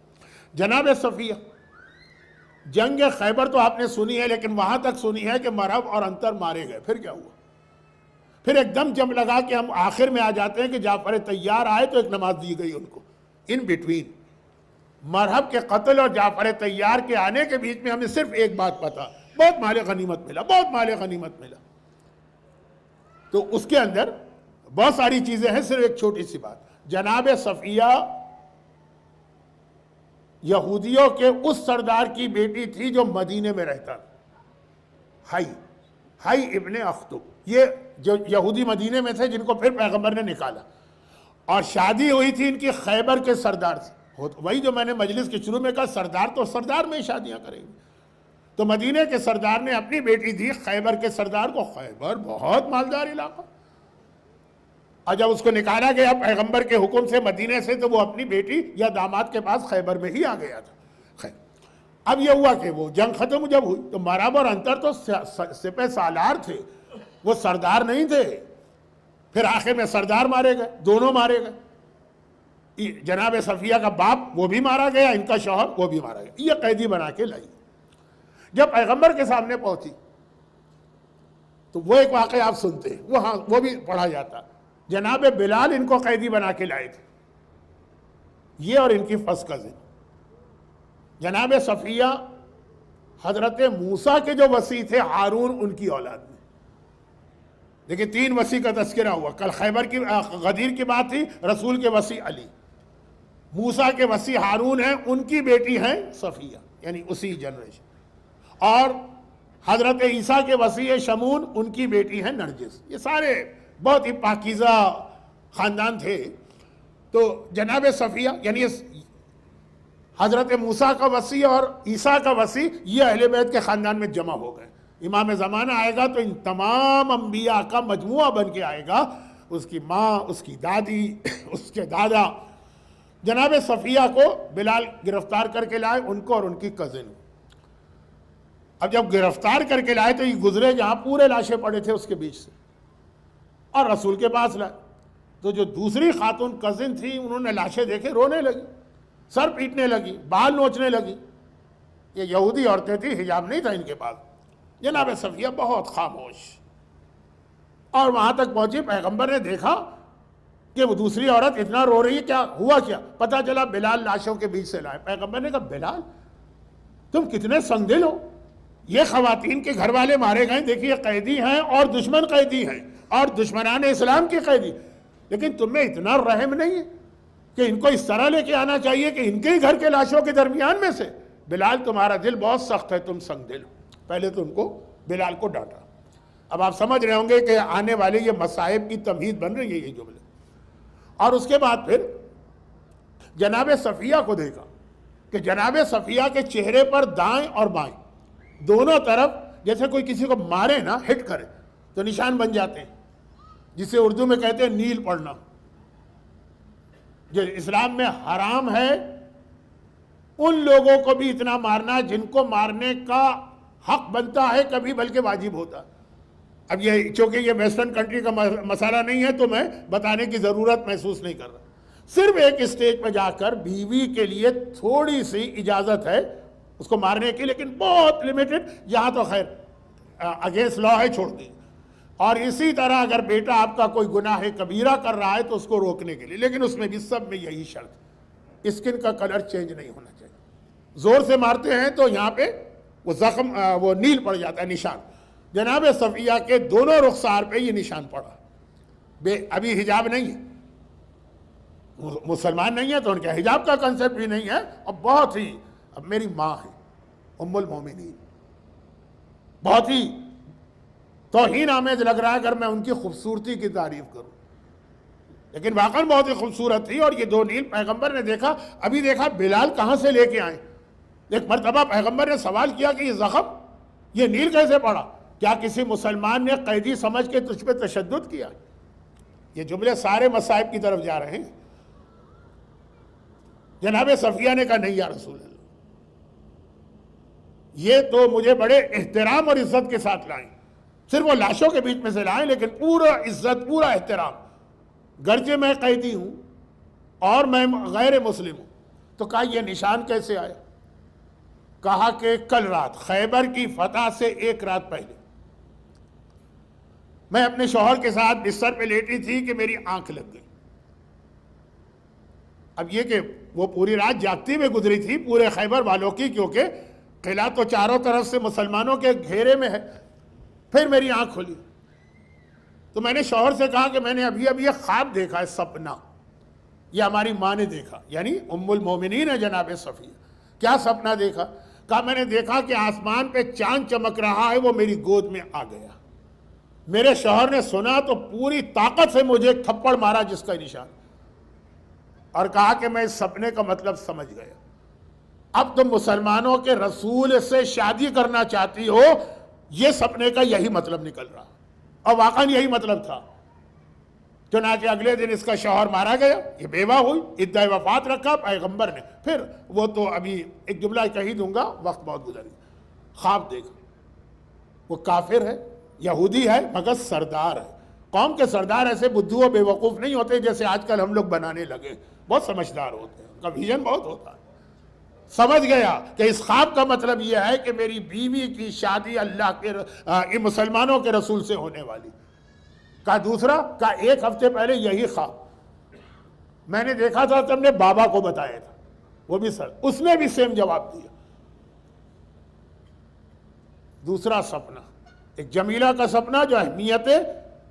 جناب صفیہ، جنگ خیبر تو آپ نے سنی ہے، لیکن وہاں تک سنی ہے کہ مرہب اور انتر مارے گئے. پھر کیا ہوا؟ پھر ایک دم جب لگا کہ ہم آخر میں آ جاتے ہیں کہ جعفر طیار آئے تو ایک نماز دی گئی ان کو. ان بٹوین مرہب کے قتل اور جعفر طیار کے آنے کے بیچ میں ہمیں صرف ایک بات پتا، بہت مال غنیمت ملا، بہت مال غنیمت ملا. تو اس کے اندر بہت ساری چیزیں ہیں، صرف ایک چھوٹی سی بات. جناب صفیہ یہودیوں کے اس سردار کی بیٹی تھی جو مدینے میں رہتا تھا، حی ابن اخطب. یہ جو یہودی مدینے میں تھے جن کو پھر پیغمبر نے نکالا، اور شادی ہوئی تھی ان کی خیبر کے سردار سے. وہی جو میں نے مجلس کے شروع میں کہا، سردار تو سردار میں شادیاں کریں گے. تو مدینے کے سردار نے اپنی بیٹی دی خیبر کے سردار کو. خیبر بہت مالدار علاقہ، اور جب اس کو نکالا گیا پیغمبر کے حکم سے مدینے سے، تو وہ اپنی بیٹی یا داماد کے پاس خیبر میں ہی آ گیا تھا. خیر، اب یہ ہوا کہ وہ جنگ ختم جب ہوئی تو مرہب اور انتر تو سپہ سالار تھے، وہ سردار نہیں تھے. پھر آخر میں سردار مارے گئے، دونوں مارے گئے. جناب صفیہ کا باپ وہ بھی مارا گیا، ان کا شوہر وہ بھی مارا گیا. یہ قیدی بنا کے لائی. جب پیغمبر کے سامنے پہنچی تو وہ ایک واقعہ آپ سنتے ہیں، وہ بھی پڑھا جاتا. جناب بلال ان کو قیدی بنا کے لائے تھے، یہ اور ان کی فرسٹ کزن. جناب صفیہ حضرت موسیٰ کے جو وصی تھے ہارون، ان کی اولاد میں. دیکھیں 3 وصی کا تذکرہ ہوا. کل خیبر کی غدیر کی بات تھی، رسول کے وصی علی. موسیٰ کے وصی ہارون ہیں، ان کی بیٹی ہیں صفیہ، یعنی اسی جنریشن. اور حضرت عیسیٰ کے وصی شمون، ان کی بیٹی ہیں نرجس. یہ سارے بہت ہی پاکیزہ خاندان تھے. تو جناب صفیہ یعنی حضرت موسیٰ کا وصی اور عیسیٰ کا وصی، یہ اہل بیت کے خاندان میں جمع ہو گئے. امام زمانہ آئے گا تو ان تمام انبیاء کا مجموعہ بن کے آئے گا. اس کی ماں، اس کی دادی، اس کے دادا. جناب صفیہ کو بلال گرفتار کر کے لائے، ان کو اور ان کی کزن. اب جب گرفتار کر کے لائے تو یہ گزرے جہاں پورے لاشیں پڑے تھے اس کے بیچ سے، اور رسول کے پاس لائے. تو جو دوسری خاتون کزن تھی، انہوں نے لاشیں دیکھے، رونے لگی، سر پیٹنے لگی، بال نوچنے لگی. یہ یہودی عورتیں تھیں، حجاب نہیں تھا ان کے پاس. جناب صفیہ بہت خاموش. اور وہاں تک پہنچی، پیغمبر نے دیکھا کہ وہ دوسری عورت اتنا رو رہی ہے، کیا ہوا؟ کیا پتہ چلا بلال لاشوں کے بیچ سے لائے. پیغمبر نے کہا بلال تم کتنے سنگ دل ہو، یہ خواتین کے گھر والے مارے گئے، دیکھیے قیدی ہیں اور دشمن قیدی ہیں اور دشمنان اسلام کی قیدی، لیکن تم میں اتنا رحم نہیں ہے کہ ان کو اس طرح لے کے آنا چاہیے کہ ان کے ہی گھر کے لاشوں کے درمیان میں سے. بلال تمہارا دل بہت سخت ہے، تم سنگ دل. پہلے تو ان کو بلال کو ڈانٹا. اب آپ سمجھ رہے ہوں گے کہ آنے والے یہ مصائب کی تمہید بن رہی ہے یہ جملے. اور اس کے بعد پھر جناب صفیہ کو دیکھا کہ جناب صفیہ کے چہرے پر دائیں اور بائیں دونوں طرف جیسے کوئی کسی کو مارے نا، ہٹ کرے تو نشان بن جاتے ہیں، جسے اردو میں کہتے ہیں نیل پڑنا. جو اسلام میں حرام ہے ان لوگوں کو بھی اتنا مارنا جن کو مارنے کا حق بنتا ہے کبھی، بلکہ واجب ہوتا. اب یہ چونکہ یہ ویسٹرن کنٹری کا مسئلہ نہیں ہے تو میں بتانے کی ضرورت محسوس نہیں کر رہا. صرف ایک اسٹیج پہ جا کر بیوی کے لیے تھوڑی سی اجازت ہے اس کو مارنے کی، لیکن بہت لیمیٹڈ. یہاں تو خیر اگینسٹ لا ہے، چھوڑ دی. اور اسی طرح اگر بیٹا آپ کا کوئی گناہ کبیرہ کر رہا ہے تو اس کو روکنے کے لیے، لیکن اس میں بھی سب میں یہی شرط، اسکن کا کلر چینج نہیں ہونا چاہیے. زور سے مارتے ہیں تو یہاں پہ وہ زخم، وہ نیل پڑ جاتا ہے، نشان. جناب صفیہ کے دونوں رخسار پہ یہ نشان پڑا. ابھی حجاب نہیں ہے، مسلمان نہیں ہے تو ان کے حجاب کا کنسیپٹ بھی نہیں ہے. اور بہت ہی، اب میری ماں ہے ام المومنین، بہت ہی توہین آمیز لگ رہا ہے اگر میں ان کی خوبصورتی کی تعریف کروں، لیکن واقعاً بہت ہی خوبصورت تھی. اور یہ 2 نیل پیغمبر نے دیکھا. ابھی دیکھا بلال کہاں سے لے کے آئے. ایک مرتبہ پیغمبر نے سوال کیا کہ یہ زخم، یہ نیل کیسے پڑا؟ کیا کسی مسلمان نے قیدی سمجھ کے تجھ پہ تشدد کیا؟ یہ جملے سارے مصائب کی طرف جا رہے ہیں. جناب صفیہ نے کہا نہیں یا رسول اللہ، یہ تو مجھے بڑے احترام اور عزت کے ساتھ لائیں. صرف وہ لاشوں کے بیچ میں سے لائیں، لیکن پورا عزت، پورا احترام. گرچہ میں قیدی ہوں اور میں غیر مسلم ہوں. تو کہا یہ نشان کیسے آیا؟ کہا کہ کل رات خیبر کی فتح سے 1 رات پہلے میں اپنے شوہر کے ساتھ بستر پہ لیٹی تھی کہ میری آنکھ لگ گئی. اب یہ کہ وہ پوری رات جاگتی میں گزری تھی پورے خیبر والوں کی، کیونکہ قلعہ تو چاروں طرف سے مسلمانوں کے گھیرے میں ہے. پھر میری آنکھ کھلی تو میں نے شوہر سے کہا کہ میں نے ابھی ابھی یہ خواب دیکھا ہے، سپنا. یہ ہماری ماں نے دیکھا، یعنی ام المومنین ہے جناب صفیہ. کیا سپنا دیکھا؟ کہا میں نے دیکھا کہ آسمان پہ چاند چمک رہا ہے، وہ میری گود میں آ گیا. میرے شوہر نے سنا تو پوری طاقت سے مجھے ایک تھپڑ مارا جس کا نشان، اور کہا کہ میں اس سپنے کا مطلب سمجھ گیا. اب تم مسلمانوں کے رسول سے شادی کرنا چاہتی ہو، یہ سپنے کا یہی مطلب نکل رہا. اور واقعاً یہی مطلب تھا. چنانچہ اگلے دن اس کا شوہر مارا گیا، یہ بیوہ ہوئی، عدہ وفات رکھا پیغمبر نے. پھر وہ تو ابھی ایک جملہ کہی دوں گا، وقت بہت گزر گیا. خواب دیکھا، وہ کافر ہے، یہودی ہے، مگر سردار ہے. قوم کے سردار ایسے بدھو و بے وقوف نہیں ہوتے جیسے آج کل ہم لوگ بنانے لگے. بہت سمجھدار ہوتے ہیں، ان کا ویژن بہت ہوتا ہے. سمجھ گیا کہ اس خواب کا مطلب یہ ہے کہ میری بیوی کی شادی اللہ کے مسلمانوں کے رسول سے ہونے والی. کہا دوسرا، کہا 1 ہفتے پہلے یہی خواب میں نے دیکھا تھا، تم نے بابا کو بتایا تھا، وہ بھی سر، اس نے بھی سیم جواب دیا. دوسرا سپنا ایک جمیلہ کا سپنا جو اہمیت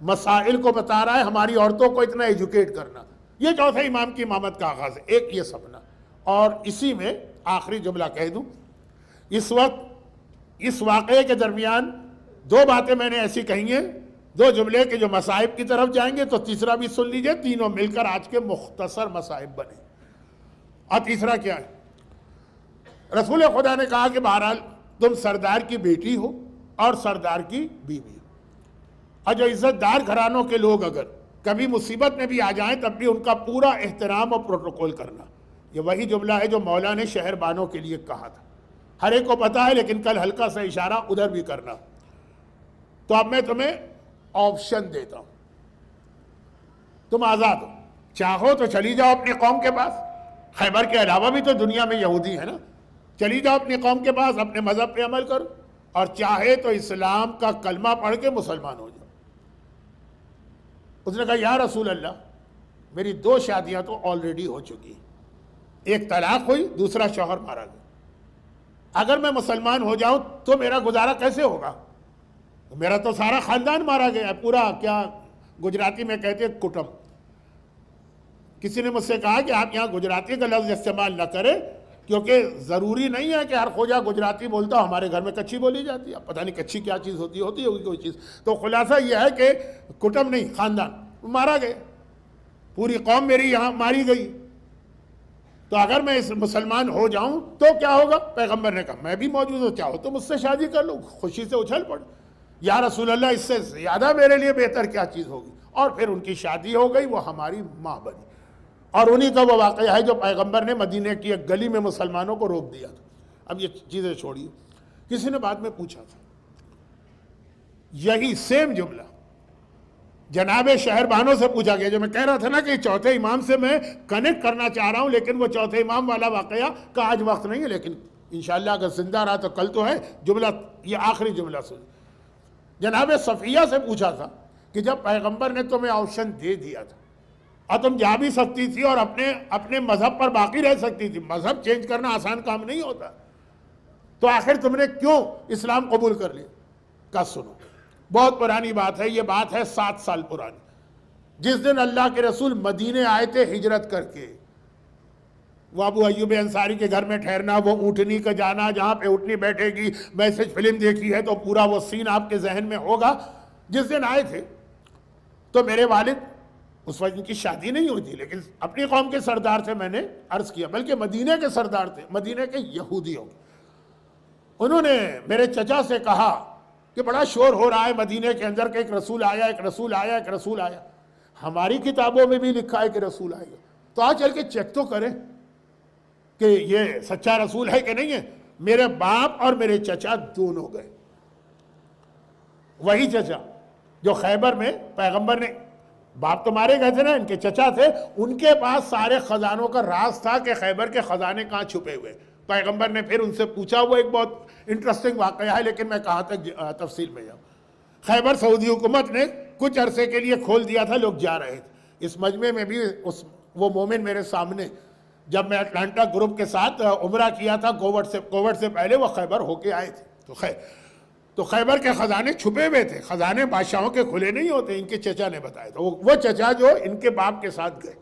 مسائل کو بتا رہا ہے، ہماری عورتوں کو اتنا ایجوکیٹ کرنا، یہ چوتھے امام کی امامت کا آغاز ہے، ایک یہ سپنا۔ اور اسی میں آخری جملہ کہہ دوں، اس وقت اس واقعے کے درمیان دو باتیں میں نے ایسی کہی ہیں، دو جملے کے جو مصائب کی طرف جائیں گے، تو تیسرا بھی سن لیجئے، تینوں مل کر آج کے مختصر مصائب بنے۔ اور تیسرا کیا ہے؟ رسول خدا نے کہا کہ بہرحال تم سردار کی بیٹی ہو اور سردار کی بیوی ہو، اور جو عزت دار گھرانوں کے لوگ اگر کبھی مصیبت میں بھی آ جائیں تب بھی ان کا پورا احترام اور پروٹوکول کرنا۔ یہ وہی جملہ ہے جو مولا نے شہر بانوں کے لیے کہا تھا، ہر ایک کو پتا ہے، لیکن کل ہلکا سا اشارہ ادھر بھی کرنا۔ تو اب میں تمہیں آپشن دیتا ہوں، تم آزاد ہو، چاہو تو چلی جاؤ اپنی قوم کے پاس، خیبر کے علاوہ بھی تو دنیا میں یہودی ہے نا، چلی جاؤ اپنی قوم کے پاس، اپنے مذہب پہ عمل کرو، اور چاہے تو اسلام کا کلمہ پڑھ کے مسلمان ہو جاؤ۔ اس نے کہا یا رسول اللہ، میری 2 شادیاں تو آلریڈی ہو چکی، ایک طلاق ہوئی، دوسرا شوہر مارا گیا، اگر میں مسلمان ہو جاؤں تو میرا گزارا کیسے ہوگا؟ میرا تو سارا خاندان مارا گیا، پورا، کیا گجراتی میں کہتے ہیں کٹم۔ کسی نے مجھ سے کہا کہ آپ یہاں گجراتی کا لفظ استعمال نہ کریں، کیونکہ ضروری نہیں ہے کہ ہر خوجہ گجراتی بولتا ہو، ہمارے گھر میں کچھی بولی جاتی ہے، پتہ نہیں کچھی کیا چیز ہوتی ہوگی کوئی چیز۔ تو خلاصہ یہ ہے کہ کٹم نہیں، خاندان مارا گیا، پوری قوم میری یہاں ماری گئی، تو اگر میں اس مسلمان ہو جاؤں تو کیا ہوگا؟ پیغمبر نے کہا میں بھی موجود ہوں، چاہو تو مجھ سے شادی کر لو، خوشی سے اچھل پڑ۔ یا رسول اللہ، اس سے زیادہ میرے لیے بہتر کیا چیز ہوگی؟ اور پھر ان کی شادی ہو گئی، وہ ہماری ماں بنی، اور انہی کا وہ واقعہ ہے جو پیغمبر نے مدینہ کی ایک گلی میں مسلمانوں کو روک دیا تھا۔ اب یہ چیزیں چھوڑیے، کسی نے بعد میں پوچھا تھا یہی سیم جملہ جناب شہر بانوں سے پوچھا گیا، جو میں کہہ رہا تھا نا کہ چوتھے امام سے میں کنیکٹ کرنا چاہ رہا ہوں، لیکن وہ چوتھے امام والا واقعہ کا آج وقت نہیں ہے، لیکن انشاءاللہ اگر زندہ رہا تو کل تو ہے۔ جملہ یہ آخری جملہ سن، جناب صفیہ سے پوچھا تھا کہ جب پیغمبر نے تمہیں آپشن دے دیا تھا اور تم جا بھی سکتی تھی اور اپنے مذہب پر باقی رہ سکتی تھی، مذہب چینج کرنا آسان کام نہیں ہوتا، تو آخر تم نے کیوں اسلام قبول کر لیا؟ کہا سنو، بہت پرانی بات ہے، یہ بات ہے 7 سال پرانی، جس دن اللہ کے رسول مدینے آئے تھے ہجرت کر کے، وہ ابو ایوب انصاری کے گھر میں ٹھہرنا، وہ اونٹنی کا جانا جہاں پہ اونٹنی بیٹھے گی، میسج فلم دیکھی ہے تو پورا وہ سین آپ کے ذہن میں ہوگا۔ جس دن آئے تھے تو میرے والد، اس وقت ان کی شادی نہیں ہوئی تھی، لیکن اپنی قوم کے سردار تھے، میں نے عرض کیا، بلکہ مدینے کے سردار تھے، مدینے کے یہودیوں کے۔ انہوں نے میرے چچا سے کہا کہ بڑا شور ہو رہا ہے مدینے کے اندر کہ ایک رسول آیا، ایک رسول آیا، ایک رسول آیا، ہماری کتابوں میں بھی لکھا ہے کہ رسول آئے گا، تو آج چل کے چیک تو کریں کہ یہ سچا رسول ہے کہ نہیں ہے۔ میرے باپ اور میرے چچا دونوں گئے، وہی چچا جو خیبر میں پیغمبر نے، باپ تو مارے گئے تھے نا، ان کے چچا تھے، ان کے پاس سارے خزانوں کا راز تھا کہ خیبر کے خزانے کہاں چھپے ہوئے۔ پیغمبر نے پھر ان سے پوچھا، وہ ایک بہت انٹرسٹنگ واقعہ ہے، لیکن میں کہاں تک تفصیل میں جاؤں۔ خیبر سعودی حکومت نے کچھ عرصے کے لیے کھول دیا تھا، لوگ جا رہے تھے۔ اس مجمع میں بھی وہ مومن میرے سامنے، جب میں اٹلانٹا گروپ کے ساتھ عمرہ کیا تھا کووڈ سے پہلے، وہ خیبر ہو کے آئے تھے، تو خیبر کے خزانے چھپے ہوئے تھے، خزانے بادشاہوں کے کھلے نہیں ہوتے، ان کے چچا نے بتایا تھا، وہ چچا جو ان کے باپ کے ساتھ گئے۔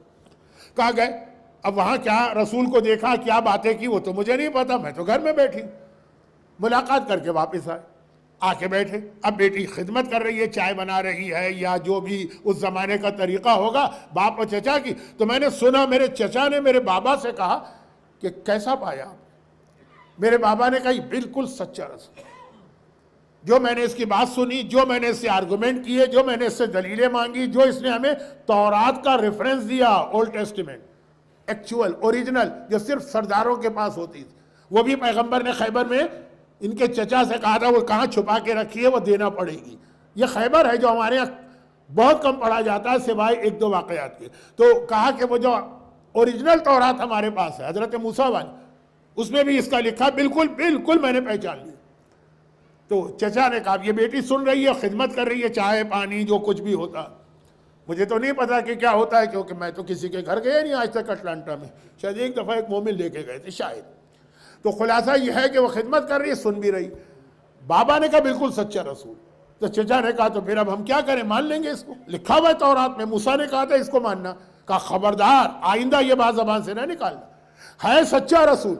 کہاں گئے؟ اب وہاں کیا رسول کو دیکھا، کیا باتیں کی، وہ تو مجھے نہیں پتا، میں تو گھر میں بیٹھی، ملاقات کر کے واپس آ کے بیٹھے۔ اب بیٹی خدمت کر رہی ہے، چائے بنا رہی ہے یا جو بھی اس زمانے کا طریقہ ہوگا باپ اور چچا کی، تو میں نے سنا میرے چچا نے میرے بابا سے کہا کہ کیسا پایا آپ؟ میرے بابا نے کہا یہ بالکل سچا رسول، جو میں نے اس کی بات سنی، جو میں نے اس سے آرگومنٹ کیے، جو میں نے اس سے دلیلیں مانگی، جو اس نے ہمیں تورات کا ریفرنس دیا، اولڈ ٹیسٹیمنٹ ایکچول اوریجنل جو صرف سرداروں کے پاس ہوتی تھی، وہ بھی پیغمبر نے خیبر میں ان کے چچا سے کہا تھا وہ کہاں چھپا کے رکھی ہے، وہ دینا پڑے گی۔ یہ خیبر ہے جو ہمارے یہاں بہت کم پڑھا جاتا ہے سوائے 1-2 واقعات کے۔ تو کہا کہ وہ جو اوریجنل تورات ہمارے پاس ہے حضرت موسیٰ والی، اس میں بھی اس کا لکھا، بالکل بالکل میں نے پہچان لیا۔ تو چچا نے کہا یہ بیٹی سن رہی ہے، خدمت کر رہی ہے، چائے پانی جو کچھ بھی ہوتا، مجھے تو نہیں پتا کہ کیا ہوتا ہے، کیونکہ میں تو کسی کے گھر گیا نہیں آج تک اٹلانٹا میں، شاید ایک دفعہ ایک مومن لے کے گئے تھے شاید۔ تو خلاصہ یہ ہے کہ وہ خدمت کر رہی ہے، سن بھی رہی۔ بابا نے کہا بالکل سچا رسول. تو چچا نے کہا تو پھر اب ہم کیا کریں, مان لیں گے اس کو, لکھا ہوا ہے تورات میں, موسیٰ نے کہا تھا اس کو ماننا. کہا خبردار آئندہ یہ بات زبان سے نہ نکالنا, ہے سچا رسول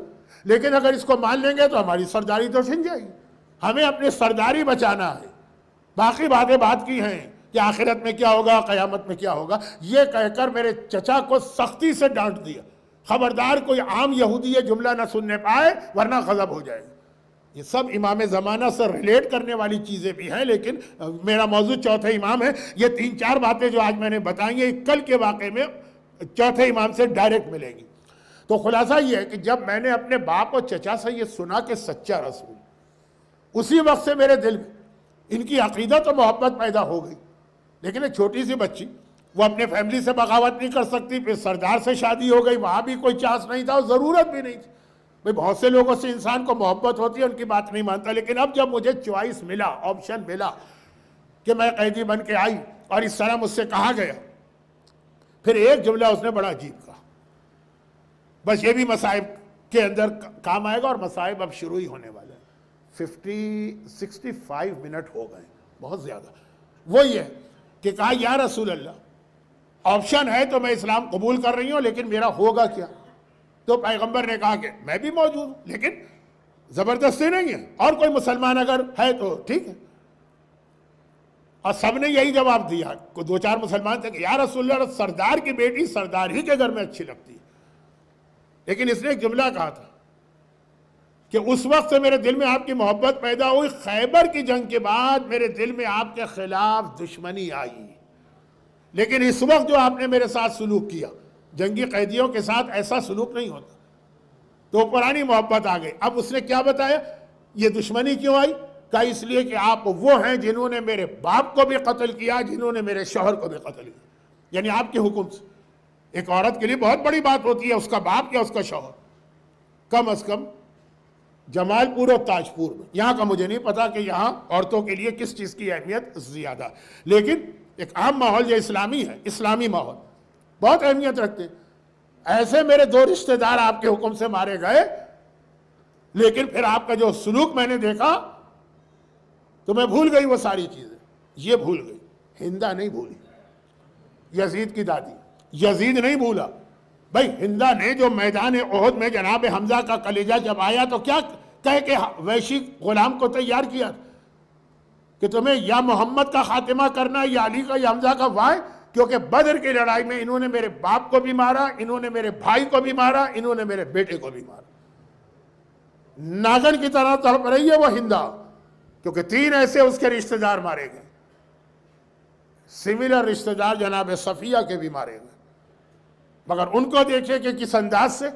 لیکن اگر اس کو مان لیں گے تو ہماری سرداری تو چھن جائے گی. ہمیں اپنی سرداری بچانا ہے. باقی باتیں بات کی ہیں کہ آخرت میں کیا ہوگا, قیامت میں کیا ہوگا, یہ کہہ کر میرے چچا کو سختی سے ڈانٹ دیا. خبردار کوئی عام یہودی یہ جملہ نہ سننے پائے ورنہ غضب ہو جائے گا. یہ سب امام زمانہ سے ریلیٹ کرنے والی چیزیں بھی ہیں, لیکن میرا موضوع چوتھے امام ہے. یہ 3-4 باتیں جو آج میں نے بتائیں گے کل کے واقعے میں چوتھے امام سے ڈائریکٹ ملیں گی. تو خلاصہ یہ ہے کہ جب میں نے اپنے باپ اور چچا سے یہ سنا کہ سچا رسول, اسی وقت سے میرے دل میں ان کی عقیدت و محبت پیدا ہو گئی. لیکن ایک چھوٹی سی بچی, وہ اپنے فیملی سے بغاوت نہیں کر سکتی, پھر سردار سے شادی ہو گئی, وہاں بھی کوئی چانس نہیں تھا اور ضرورت بھی نہیں تھی. بہت سے لوگوں سے انسان کو محبت ہوتی ہے, ان کی بات نہیں مانتا. لیکن اب جب مجھے چوائس ملا, آپشن ملا کہ میں قیدی بن کے آئی اور اس طرح مجھ سے کہا گیا, پھر ایک جملہ اس نے بڑا عجیب کہا, بس یہ بھی مصائب کے اندر کام آئے گا, اور مصائب اب شروع ہی ہونے والے ہیں. 65 منٹ ہو گئے, بہت زیادہ. وہ یہ کہ کہا یا رسول اللہ, آپشن ہے تو میں اسلام قبول کر رہی ہوں, لیکن میرا ہوگا کیا؟ تو پیغمبر نے کہا کہ میں بھی موجود ہوں, لیکن زبردستی نہیں ہے, اور کوئی مسلمان اگر ہے تو ٹھیک ہے. اور سب نے یہی جواب دیا. کوئی 2-4 مسلمان تھے کہ یا رسول اللہ, سردار کی بیٹی سردار ہی کے گھر میں اچھی لگتی ہے. لیکن اس نے ایک جملہ کہا تھا کہ اس وقت سے میرے دل میں آپ کی محبت پیدا ہوئی, خیبر کی جنگ کے بعد میرے دل میں آپ کے خلاف دشمنی آئی, لیکن اس وقت جو آپ نے میرے ساتھ سلوک کیا, جنگی قیدیوں کے ساتھ ایسا سلوک نہیں ہوتا. تو پرانی محبت آ گئی. اب اس نے کیا بتایا, یہ دشمنی کیوں آئی؟ کہا اس لیے کہ آپ وہ ہیں جنہوں نے میرے باپ کو بھی قتل کیا, جنہوں نے میرے شوہر کو بھی قتل کیا. یعنی آپ کے حکم سے. ایک عورت کے لیے بہت بڑی بات ہوتی ہے اس کا باپ یا اس کا شوہر. کم از کم جمال پور اور تاج پور میں, یہاں کا مجھے نہیں پتا کہ یہاں عورتوں کے لیے کس چیز کی اہمیت زیادہ ہے, لیکن ایک عام ماحول جو اسلامی ہے, اسلامی ماحول بہت اہمیت رکھتے. ایسے میرے 2 رشتہ دار آپ کے حکم سے مارے گئے, لیکن پھر آپ کا جو سلوک میں نے دیکھا تو میں بھول گئی وہ ساری چیزیں. یہ بھول گئی, ہندا نہیں بھولی, یزید کی دادی. یزید نہیں بھولا بھائی. ہندا نے جو میدان احد میں جناب حمزہ کا کلیجہ جب آیا تو کیا کہہ کے وحشی غلام کو تیار کیا کہ تمہیں یا محمد کا خاتمہ کرنا, یا علی کا, یا حمزہ کا. وائے کیونکہ بدر کی لڑائی میں انہوں نے میرے باپ کو بھی مارا, انہوں نے میرے بھائی کو بھی مارا, انہوں نے میرے بیٹے کو بھی مارا. ناگن کی طرح تڑپ رہی ہے وہ ہندا, کیونکہ 3 ایسے اس کے رشتہ دار مارے گئے. سملر رشتہ دار جناب صفیہ کے بھی مارے گئے. مگر ان کو دیکھیں کہ کس انداز سے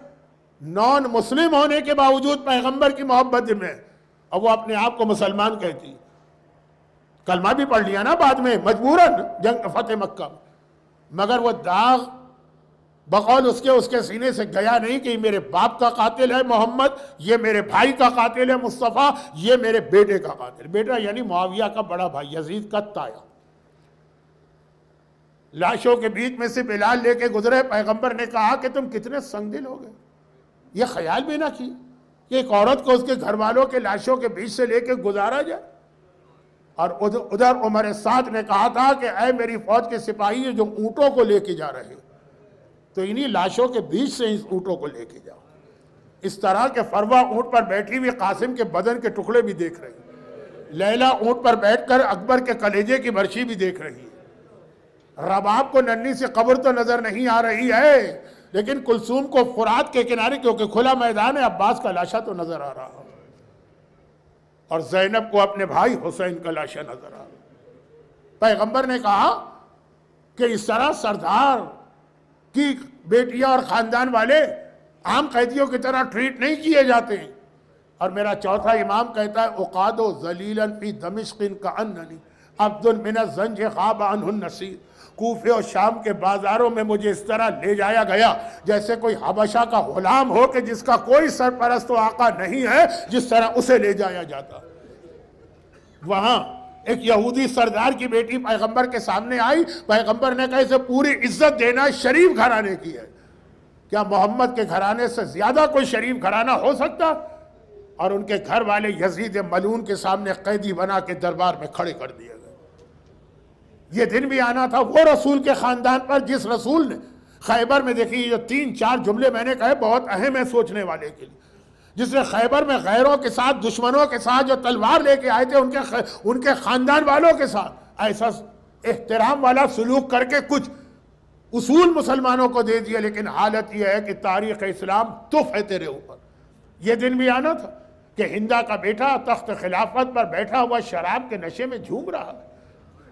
نان مسلم ہونے کے باوجود پیغمبر کی محبت میں, اور وہ اپنے آپ کو مسلمان کہتی. کلمہ بھی پڑھ لیا نا بعد میں مجبوراً جنگ فتح مکہ میں, مگر وہ داغ بقول اس کے سینے سے گیا نہیں کہ یہ میرے باپ کا قاتل ہے محمد, یہ میرے بھائی کا قاتل ہے مصطفیٰ, یہ میرے بیٹے کا قاتل. بیٹا یعنی معاویہ کا بڑا بھائی, یزید کا تایا. لاشوں کے بیچ میں سے بلال لے کے گزرے. پیغمبر نے کہا کہ تم کتنے سنگ دل ہو گئے, یہ خیال بھی نہ کی کہ ایک عورت کو اس کے گھر والوں کے لاشوں کے بیچ سے لے کے گزارا جائے. اور ادھر عمر سعد نے کہا تھا کہ اے میری فوج کے سپاہی جو اونٹوں کو لے کے جا رہے, تو انہی لاشوں کے بیچ سے اس اونٹوں کو لے کے جاؤ. اس طرح کے فروا اونٹ پر بیٹھی ہوئی قاسم کے بدن کے ٹکڑے بھی دیکھ رہی, لیلا اونٹ پر بیٹھ کر اکبر کے کلیجے کی برچی بھی دیکھ رہی. رباب کو ننھی سے قبر تو نظر نہیں آ رہی ہے, لیکن کلثوم کو فرات کے کنارے کیونکہ کھلا میدان ہے عباس کا لاشا تو نظر آ رہا, اور زینب کو اپنے بھائی حسین کا لاشا نظر آ رہا. پیغمبر نے کہا کہ اس طرح سردار کی بیٹیاں اور خاندان والے عام قیدیوں کی طرح ٹریٹ نہیں کیے جاتے ہیں. اور میرا چوتھا امام کہتا ہے اقاد ذلیلا فی دمشق کأننی عبد من الزنج غاب عنہ النصیر. کوفے اور شام کے بازاروں میں مجھے اس طرح لے جایا گیا جیسے کوئی حبشہ کا غلام ہو کہ جس کا کوئی سرپرست و آقا نہیں ہے, جس طرح اسے لے جایا جاتا. وہاں ایک یہودی سردار کی بیٹی پیغمبر کے سامنے آئی. پیغمبر نے کہا اسے پوری عزت دینا شریف گھرانے کی ہے. کیا محمد کے گھرانے سے زیادہ کوئی شریف گھرانہ ہو سکتا؟ اور ان کے گھر والے یزید ملعون کے سامنے قیدی بنا کے دربار میں کھڑے کر دیے گئے۔ یہ دن بھی آنا تھا وہ رسول کے خاندان پر جس رسول نے خیبر میں، دیکھیے جو 3-4 جملے میں نے کہے بہت اہم ہے سوچنے والے کے لیے، جس نے خیبر میں غیروں کے ساتھ، دشمنوں کے ساتھ جو تلوار لے کے آئے تھے ان کے خاندان والوں کے ساتھ ایسا احترام والا سلوک کر کے کچھ اصول مسلمانوں کو دے دیا، لیکن حالت یہ ہے کہ تاریخ اسلام تف ہے تیرے اوپر۔ یہ دن بھی آنا تھا کہ ہندا کا بیٹا تخت خلافت پر بیٹھا ہوا شراب کے نشے میں جھوم رہا ہے،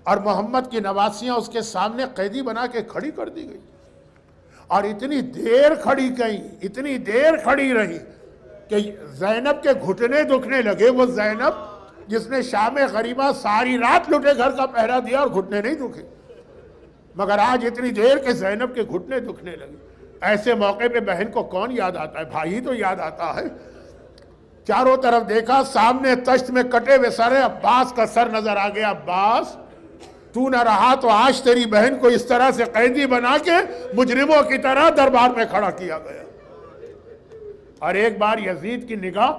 اور محمد کی نواسیاں اس کے سامنے قیدی بنا کے کھڑی کر دی گئی، اور اتنی دیر کھڑی گئی، اتنی دیر کھڑی رہی کہ زینب کے گھٹنے دکھنے لگے۔ وہ زینب جس نے شام غریبہ ساری رات لٹے گھر کا پہرا دیا اور گھٹنے نہیں دکھے، مگر آج اتنی دیر کہ زینب کے گھٹنے دکھنے لگے۔ ایسے موقع پہ بہن کو کون یاد آتا ہے؟ بھائی تو یاد آتا ہے۔ چاروں طرف دیکھا، سامنے تشت میں کٹے ہوئے سر ہے، عباس کا سر نظر آ گیا۔ عباس تو نہ رہا تو آج تیری بہن کو اس طرح سے قیدی بنا کے مجرموں کی طرح دربار میں کھڑا کیا گیا۔ اور ایک بار یزید کی نگاہ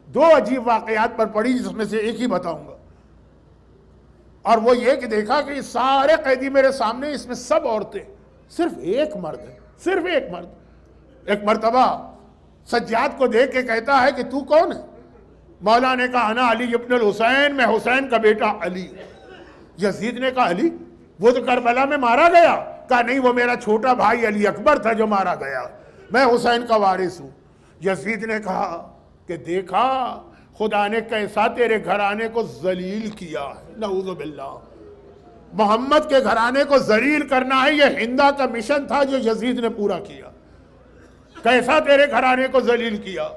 2 عجیب واقعات پر پڑی، جس میں سے ایک ہی بتاؤں گا، اور وہ یہ کہ دیکھا کہ سارے قیدی میرے سامنے، اس میں سب عورتیں، صرف ایک مرد ہے، صرف ایک مرد۔ ایک مرتبہ سجاد کو دیکھ کے کہتا ہے کہ تو کون ہے؟ مولا نے کہا انا علی ابن الحسین، میں حسین کا بیٹا علی۔ یزید نے کہا علی؟ وہ تو کربلا میں مارا گیا۔ کہا نہیں، وہ میرا چھوٹا بھائی علی اکبر تھا جو مارا گیا، میں حسین کا وارث ہوں۔ یزید نے کہا کہ دیکھا خدا نے کیسا تیرے گھرانے کو ذلیل کیا ہے، نعوذ باللہ۔ محمد کے گھرانے کو ذلیل کرنا ہے، یہ ہندا کا مشن تھا جو یزید نے پورا کیا۔ کیسا تیرے گھرانے کو ذلیل کیا۔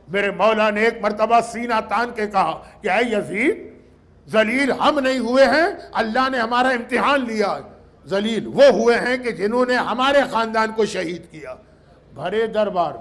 میرے مولا نے ایک مرتبہ سینہ تان کے کہا کہ اے یزید، ذلیل ہم نہیں ہوئے ہیں، اللہ نے ہمارا امتحان لیا ہے۔ ذلیل وہ ہوئے ہیں کہ جنہوں نے ہمارے خاندان کو شہید کیا۔ بھرے دربار،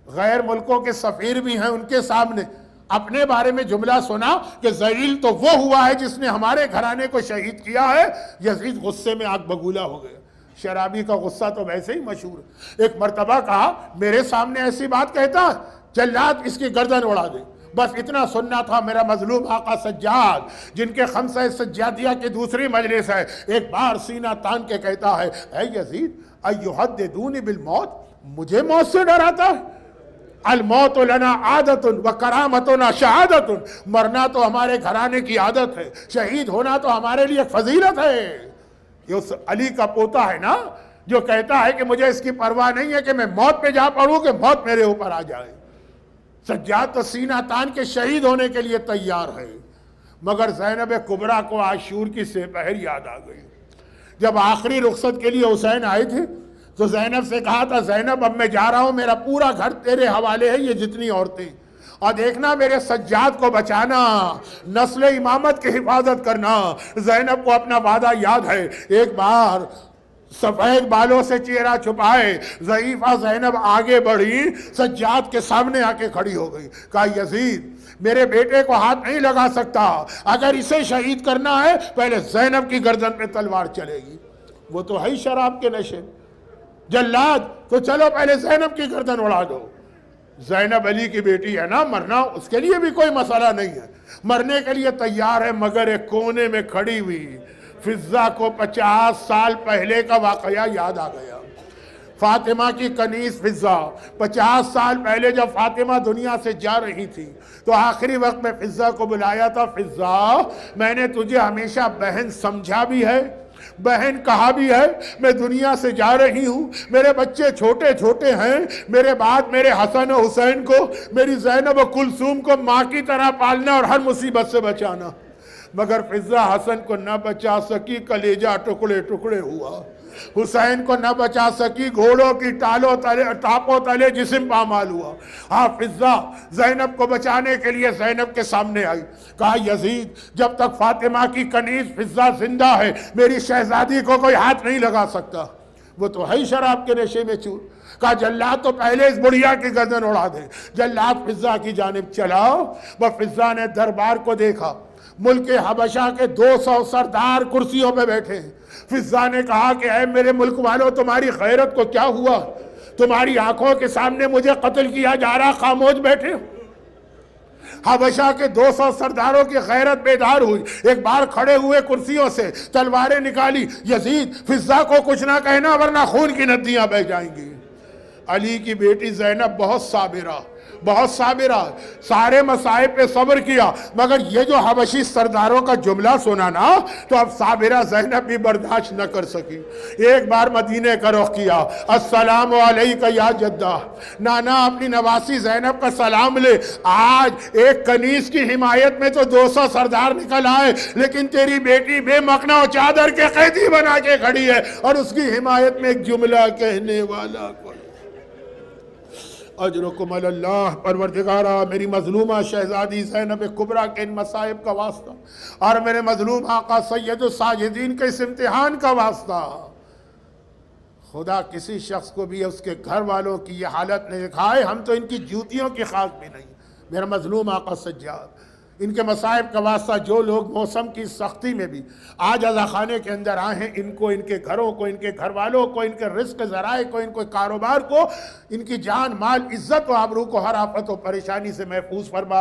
غیر ملکوں کے سفیر بھی ہیں، ان کے سامنے اپنے بارے میں جملہ سنا کہ ذلیل تو وہ ہوا ہے جس نے ہمارے گھرانے کو شہید کیا ہے۔ یزید غصے میں آگ بگولا ہو گیا۔ شرابی کا غصہ تو ویسے ہی مشہور ہے۔ ایک مرتبہ کہا میرے سامنے ایسی بات کہتا ہے، جلاد اس کی گردن اڑا دے۔ بس اتنا سننا تھا میرا مظلوم آقا سجاد، جن کے خمسہ سجادیہ کی دوسری مجلس ہے، ایک بار سینہ تان کے کہتا ہے اے یزید ایحددونی بالموت، مجھے موت سے ڈراتا ہے؟ الموت لنا عادت و کرامتنا شہادت، مرنا تو ہمارے گھرانے کی عادت ہے، شہید ہونا تو ہمارے لیے ایک فضیلت ہے۔ یہ اس علی کا پوتا ہے نا جو کہتا ہے کہ مجھے اس کی پرواہ نہیں ہے کہ میں موت پہ جا پڑوں کہ موت میرے اوپر آ جائے۔ سجاد تو سینہ تان کے شہید ہونے کے لیے تیار ہے، مگر زینب کبریٰ کو عاشور کی سپہر یاد آ گئی۔ جب آخری رخصت کے لیے حسین آئے تھے تو زینب سے کہا تھا زینب اب میں جا رہا ہوں، میرا پورا گھر تیرے حوالے ہے، یہ جتنی عورتیں، اور دیکھنا میرے سجاد کو بچانا، نسل امامت کی حفاظت کرنا۔ زینب کو اپنا وعدہ یاد ہے۔ ایک بار سفید بالوں سے چہرہ چھپائے ضعیفہ زینب آگے بڑھی، سجاد کے سامنے آ کے کھڑی ہو گئی۔ کہا یزید میرے بیٹے کو ہاتھ نہیں لگا سکتا، اگر اسے شہید کرنا ہے پہلے زینب کی گردن پہ تلوار چلے گی، وہ تو ہے شراب کے نشے۔ جلاد تو چلو پہلے زینب کی گردن اڑا دو۔ زینب علی کی بیٹی ہے نا، مرنا اس کے لیے بھی کوئی مسئلہ نہیں ہے، مرنے کے لیے تیار ہے، مگر ایک کونے میں کھڑی ہوئی فضہ کو 50 سال پہلے کا واقعہ یاد آ گیا۔ فاطمہ کی کنیز فضہ 50 سال پہلے جب فاطمہ دنیا سے جا رہی تھی تو آخری وقت میں فضہ کو بلایا تھا، فضہ میں نے تجھے ہمیشہ بہن سمجھا بھی ہے، بہن کہا بھی ہے، میں دنیا سے جا رہی ہوں، میرے بچے چھوٹے چھوٹے ہیں، میرے بعد میرے حسن و حسین کو، میری زینب و کلثوم کو ماں کی طرح پالنا اور ہر مصیبت سے بچانا۔ مگر فضہ حسن کو نہ بچا سکی، کلیجہ ٹکڑے ٹکڑے ہوا، حسین کو نہ بچا سکی، گھوڑوں کی ٹاپوں تلے جسم پامال ہوا۔ ہاں فضہ زینب کو بچانے کے لیے زینب کے سامنے آئی، کہا یزید جب تک فاطمہ کی کنیز فضہ زندہ ہے میری شہزادی کو کوئی ہاتھ نہیں لگا سکتا، وہ تو ہے شراب کے نشے میں چور۔ کہا جلاد تو پہلے اس بڑھیا کی گردن اڑا دے۔ جلاد فضہ کی جانب چلا، وہ فضہ نے دربار کو دیکھا، ملک حبشہ کے 200 سردار کرسیوں پہ بیٹھے ہیں۔ فضہ نے کہا کہ اے میرے ملک والوں، تمہاری غیرت کو کیا ہوا؟ تمہاری آنکھوں کے سامنے مجھے قتل کیا جا رہا، خاموش بیٹھے ہو۔ حبشہ کے 200 سرداروں کی غیرت بیدار ہوئی، ایک بار کھڑے ہوئے کرسیوں سے، تلواریں نکالی، یزید فضہ کو کچھ نہ کہنا ورنہ خون کی ندیاں بہہ جائیں گی۔ علی کی بیٹی زینب بہت صابرہ، بہت صابرہ، سارے مصائب پہ صبر کیا، مگر یہ جو حبشی سرداروں کا جملہ سنا نا تو اب صابرہ زینب بھی برداشت نہ کر سکی۔ ایک بار مدینے کا رخ کیا، السلام علیکہ یا جدہ، نانا اپنی نواسی زینب کا سلام لے۔ آج ایک کنیز کی حمایت میں تو 200 سردار نکل آئے، لیکن تیری بیٹی بے مخنا و چادر کے قیدی بنا کے کھڑی ہے اور اس کی حمایت میں ایک جملہ کہنے والا کوئی۔ اجرکم علی اللہ، پروردگارہ میری مظلومہ شہزادی زینب کبریٰ کے ان مصائب کا واسطہ اور میرے مظلوم آقا سید الساجدین کے اس امتحان کا واسطہ، خدا کسی شخص کو بھی اس کے گھر والوں کی یہ حالت نہیں دکھائے، ہم تو ان کی جوتیوں کی خاک بھی نہیں۔ میرا مظلوم آقا سجاد، ان کے مصائب کا واسطہ جو لوگ موسم کی سختی میں بھی آج عزاخانے کے اندر آئے ہیں، ان کو، ان کے گھروں کو، ان کے گھر والوں کو، ان کے رزق ذرائع کو، ان کو کاروبار کو، ان کی جان مال عزت و آبرو کو ہر آفت و پریشانی سے محفوظ فرما۔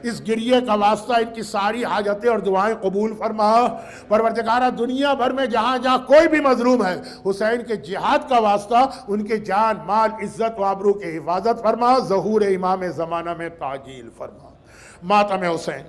اس گریے کا واسطہ ان کی ساری حاجتیں اور دعائیں قبول فرما۔ پروردگارہ دنیا بھر میں جہاں جہاں کوئی بھی مظلوم ہے، حسین کے جہاد کا واسطہ ان کے جان مال عزت و آبرو کی حفاظت فرما۔ ظہور امام زمانہ میں تعجیل فرما۔ ماتم حسین۔